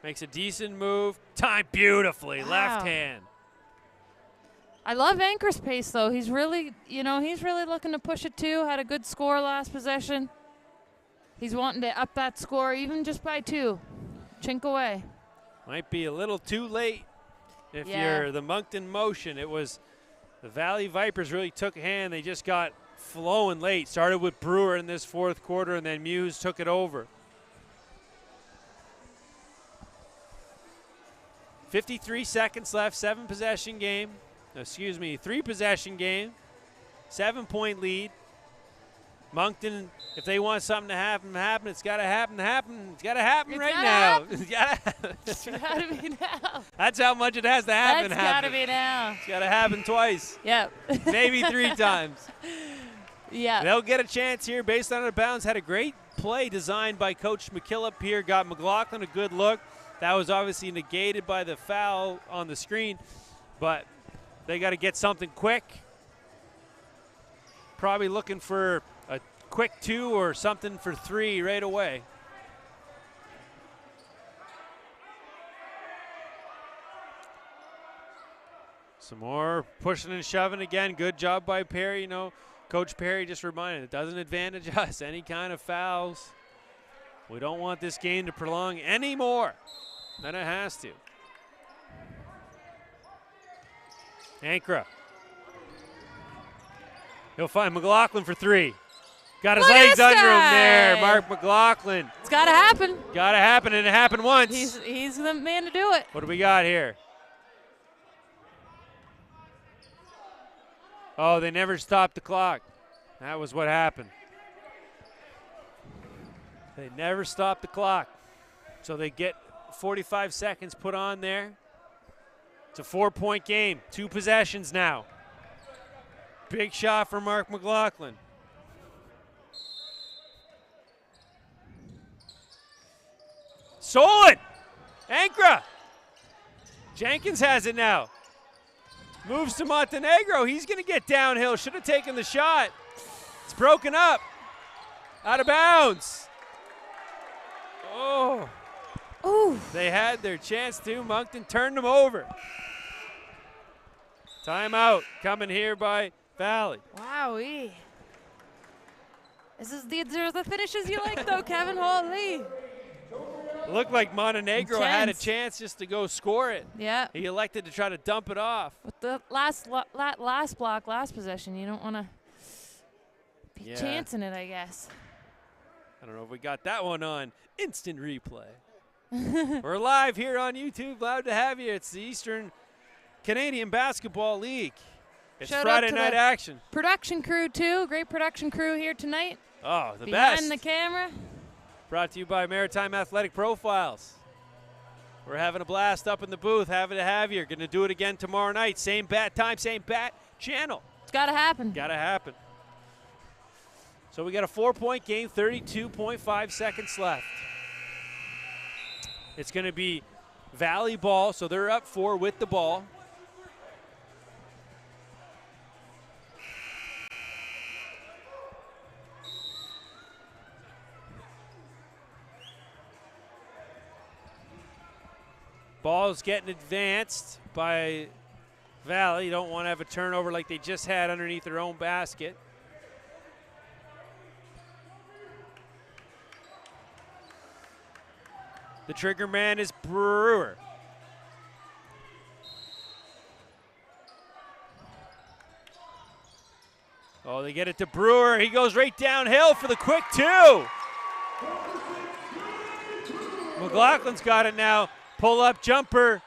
Makes a decent move. Timed beautifully. Wow. Left hand. I love Ankra's pace, though. He's really, he's really looking to push it, too. Had a good score last possession. He's wanting to up that score, even just by 2. Chink away. Might be a little too late if you're the Moncton motion. It was the Valley Vipers really took a hand. They just got flowing late. Started with Brewer in this 4th quarter, and then Muse took it over. 53 seconds left, 7 possession game. 3 possession game. 7-point lead. Moncton, if they want something to happen, it's got to happen. It's got to happen right now. It's got to be now. That's how much it has to happen. That's got to be now. It's got to happen twice. Yep. Maybe 3 times. Yeah. They'll get a chance here based on out of bounds. Had a great play designed by Coach McKillop here. Got McLaughlin a good look. That was obviously negated by the foul on the screen, but they got to get something quick. Probably looking for a quick 2 or something for 3 right away. Some more pushing and shoving again. Good job by Perry. Coach Perry just reminded, it doesn't advantage us. Any kind of fouls. We don't want this game to prolong any more than it has to. Ankra. He'll find McLaughlin for 3. Got his legs under him there. Mark McLaughlin. It's got to happen. Got to happen, and it happened once. He's the man to do it. What do we got here? Oh, they never stopped the clock. That was what happened. They never stopped the clock. So they get 45 seconds put on there. It's a 4-point game. 2 possessions now. Big shot for Mark McLaughlin. Solid. Ankra. Jenkins has it now. Moves to Montenegro. He's going to get downhill. Should have taken the shot. It's broken up. Out of bounds. Oh. Ooh. They had their chance to. Moncton turned them over. Timeout coming here by Valley. Wowee. These are the finishes you like, though, Kevin. Holy. Looked like Montenegro had a Intense. chance just to go score it. Yeah. He elected to try to dump it off. With the last possession, you don't want to be Yeah. chancing it, I guess. I don't know if we got that one on instant replay. We're live here on YouTube. Glad to have you. It's the Eastern Canadian Basketball League. It's Shout out Friday to night the action. Production crew, too. Great production crew here tonight. Oh, the Behind best. the camera. Brought to you by Maritime Athletic Profiles. We're having a blast up in the booth. Happy to have you. Going to do it again tomorrow night. Same bat time, same bat channel. It's got to happen. Got to happen. So we got a 4-point game, 32.5 seconds left. It's going to be Valley ball, so they're up 4 with the ball. Ball's getting advanced by Valley. You don't want to have a turnover like they just had underneath their own basket. The trigger man is Brewer. Oh, they get it to Brewer. He goes right downhill for the quick 2. McLaughlin's got it now. Pull up jumper.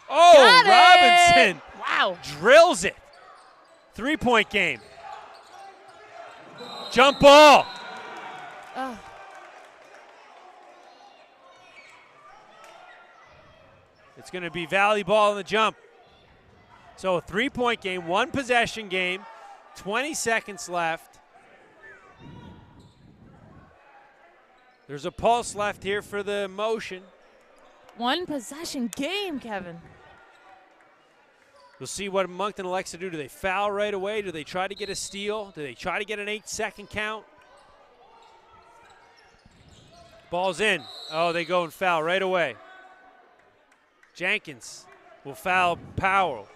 Oh, Got Robinson it. Wow. drills it. 3-point game. Jump ball. Oh. It's going to be Valley ball in the jump. So a 3-point game, 1 possession game, 20 seconds left. There's a pulse left here for the motion. 1 possession game, Kevin. We'll see what Moncton elects to do. Do they foul right away? Do they try to get a steal? Do they try to get an 8-second count? Ball's in. Oh, they go and foul right away. Jenkins will foul Powell.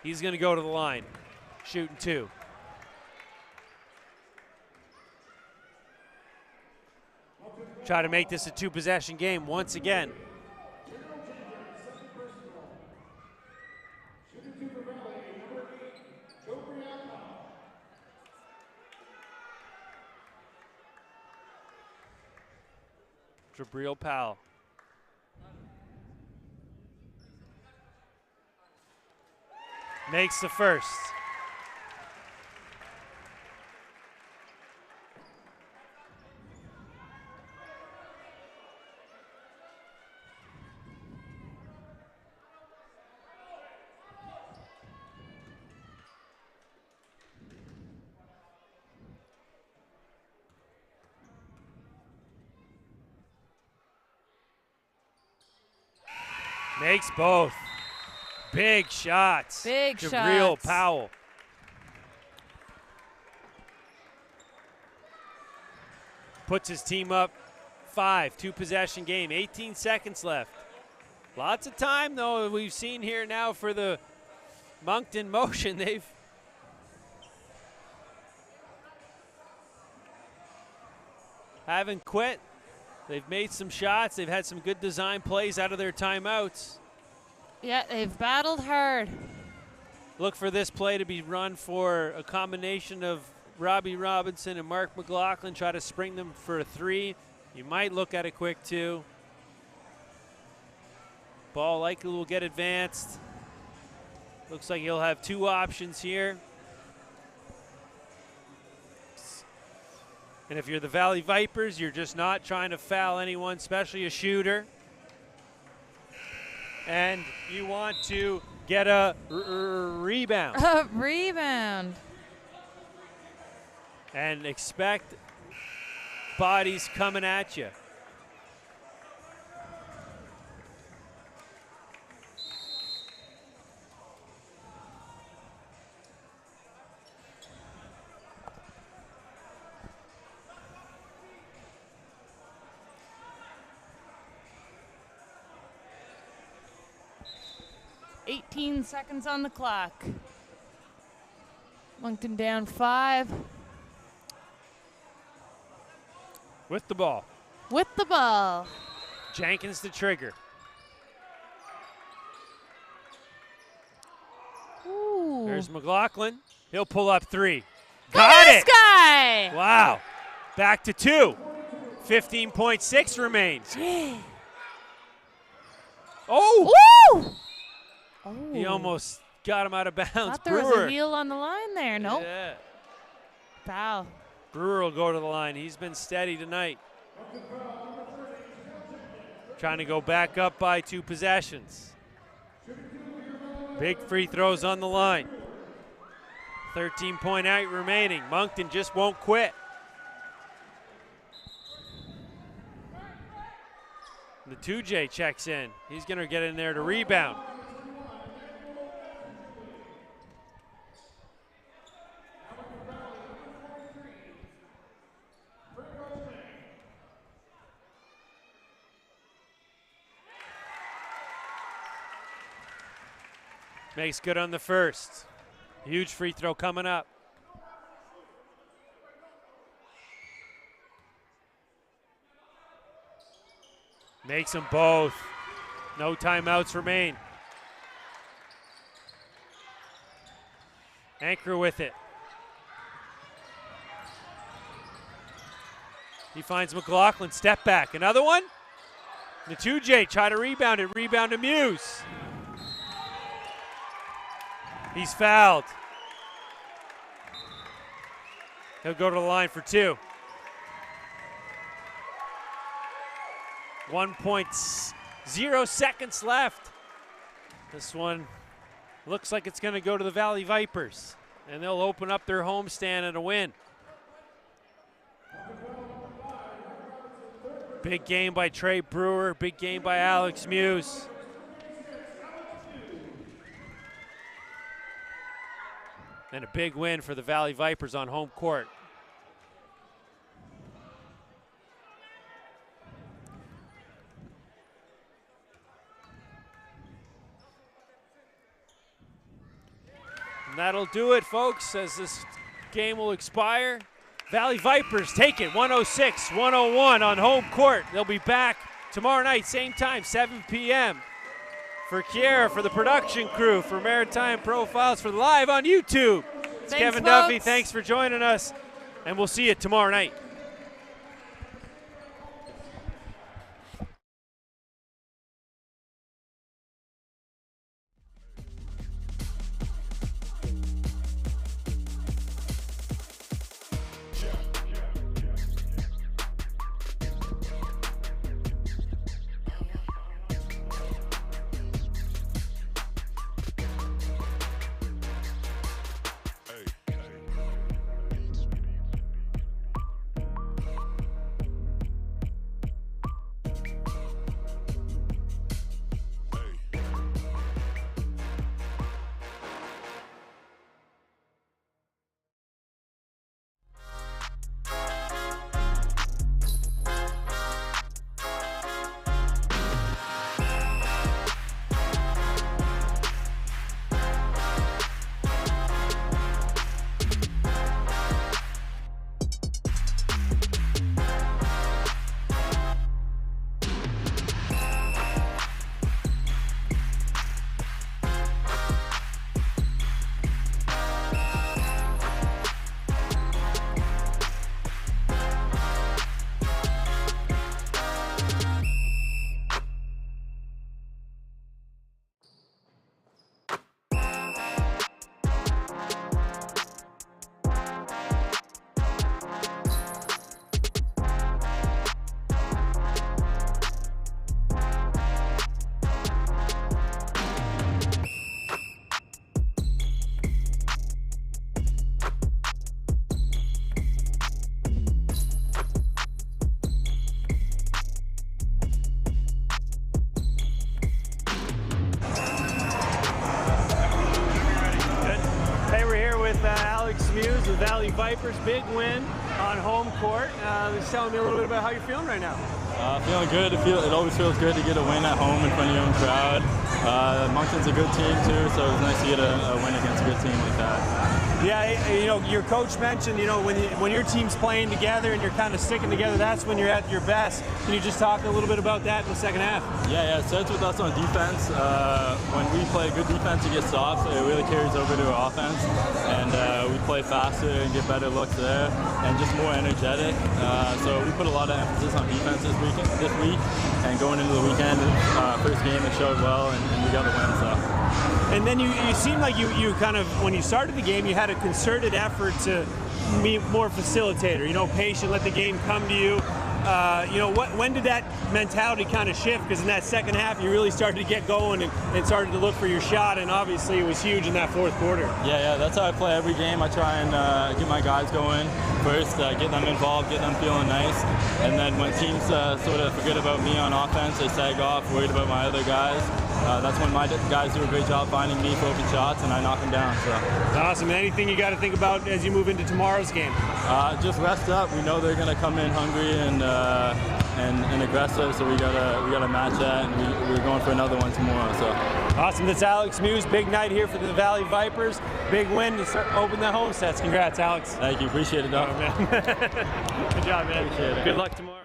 He's going to go to the line, shooting 2. Try to make this a 2-possession game once again. Jabril Powell. Makes the first. Makes both. Big shots. Big Jabril shots. Powell. Puts his team up 5, 2-possession game, 18 seconds left. Lots of time, though, we've seen here now for the Moncton motion. They've haven't quit. They've made some shots. They've had some good design plays out of their timeouts. Yeah, they've battled hard. Look for this play to be run for a combination of Robbie Robinson and Mark McLaughlin. Try to spring them for a 3. You might look at a quick 2. Ball likely will get advanced. Looks like he'll have 2 options here. And if you're the Valley Vipers, you're just not trying to foul anyone, especially a shooter. And you want to get a rebound. A rebound. And expect bodies coming at you. 18 seconds on the clock. Moncton down 5. With the ball. With the ball. Jenkins to trigger. Ooh. There's McLaughlin. He'll pull up 3. Got it! Guy. Wow. Back to 2. 15.6 remains. Oh! Woo! Oh. He almost got him out of bounds. Thought there was a heel on the line there. Nope. Yeah. Foul. Brewer will go to the line. He's been steady tonight. Trying to go back up by 2 possessions. Big free throws on the line. 13.8 remaining. Moncton just won't quit. The 2J checks in. He's going to get in there to rebound. Makes good on the first. Huge free throw coming up. Makes them both. No timeouts remain. Anchor with it. He finds McLaughlin, step back. Another one. The 2J try to rebound it. Rebound to Muse. He's fouled. He'll go to the line for 2. 1.0 seconds left. This one looks like it's going to go to the Valley Vipers, and they'll open up their homestand and a win. Big game by Trey Brewer, big game by Alex Muse. And a big win for the Valley Vipers on home court. And that'll do it, folks, as this game will expire. Valley Vipers take it 106-101 on home court. They'll be back tomorrow night, same time, 7 p.m. For Kiera, for the production crew, for Maritime Profiles, for live on YouTube. It's Kevin Duffy. Thanks for joining us, and we'll see you tomorrow night. Vipers, big win. on home court. Just telling me a little bit about how you're feeling right now. Feeling good. It always feels good to get a win at home in front of your own crowd. Moncton's a good team too, so it was nice to get a win against a good team like that. Yeah, you know, your coach mentioned, you know, when your team's playing together and you're kind of sticking together, that's when you're at your best. Can you just talk a little bit about that in the second half? Yeah, it starts with us on defense. When we play good defense, it gets soft. It really carries over to our offense, and we play faster and get better looks there, and just more energetic. So we put a lot of emphasis on defense this week, and going into the weekend, first game it showed well, and we got the win. So. And then you seemed like you kind of, when you started the game, you had a concerted effort to be more facilitator, you know, patient, let the game come to you. You know, when did that mentality kind of shift? Because in that second half, you really started to get going and started to look for your shot, and obviously it was huge in that fourth quarter. Yeah, that's how I play every game. I try and get my guys going first, get them involved, get them feeling nice, and then when teams sort of forget about me on offense, they sag off, worried about my other guys. That's when my guys do a great job finding me for open shots, and I knock them down. So. Awesome. Anything you got to think about as you move into tomorrow's game? Just rest up. We know they're going to come in hungry and aggressive, so we gotta match that, and we're going for another one tomorrow. So. Awesome. That's Alex Muse. Big night here for the Valley Vipers. Big win to open the home sets. Congrats, Alex. Thank you. Appreciate it, Doc. Oh, man. Good job, man. Appreciate it. Good luck tomorrow.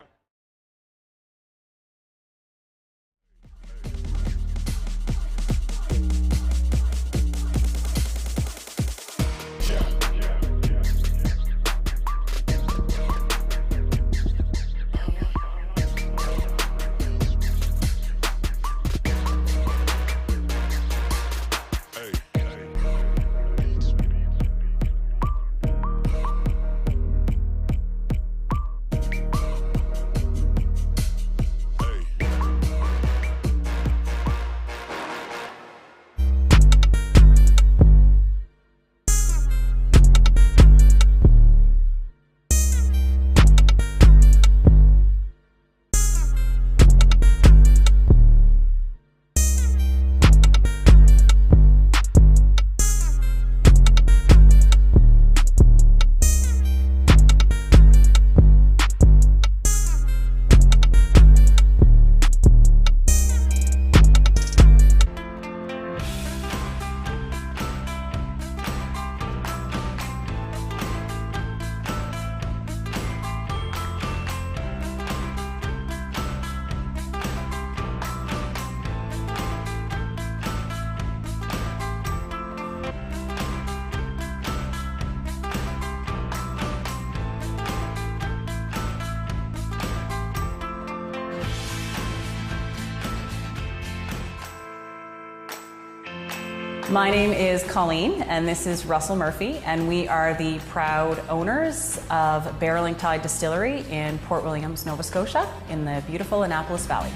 My name is Colleen, and this is Russell Murphy, and we are the proud owners of Barreling Tide Distillery in Port Williams, Nova Scotia, in the beautiful Annapolis Valley.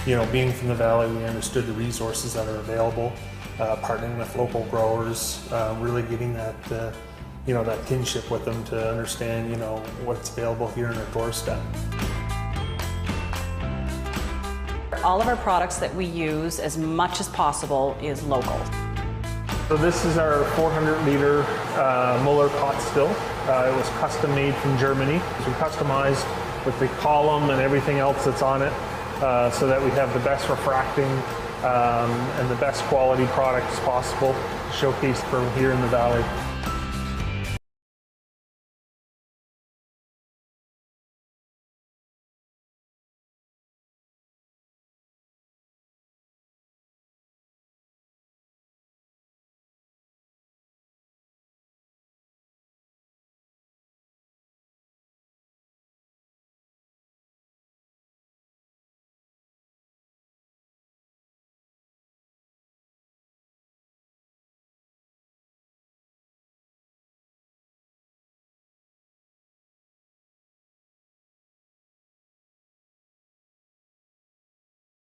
You know, being from the valley, we understood the resources that are available, partnering with local growers, really getting that, you know, that kinship with them to understand, you know, what's available here in our doorstep. All of our products that we use, as much as possible, is local. So this is our 400-liter Muller pot still. It was custom made from Germany. So we customized with the column and everything else that's on it, so that we have the best refracting and the best quality products possible showcased from here in the valley.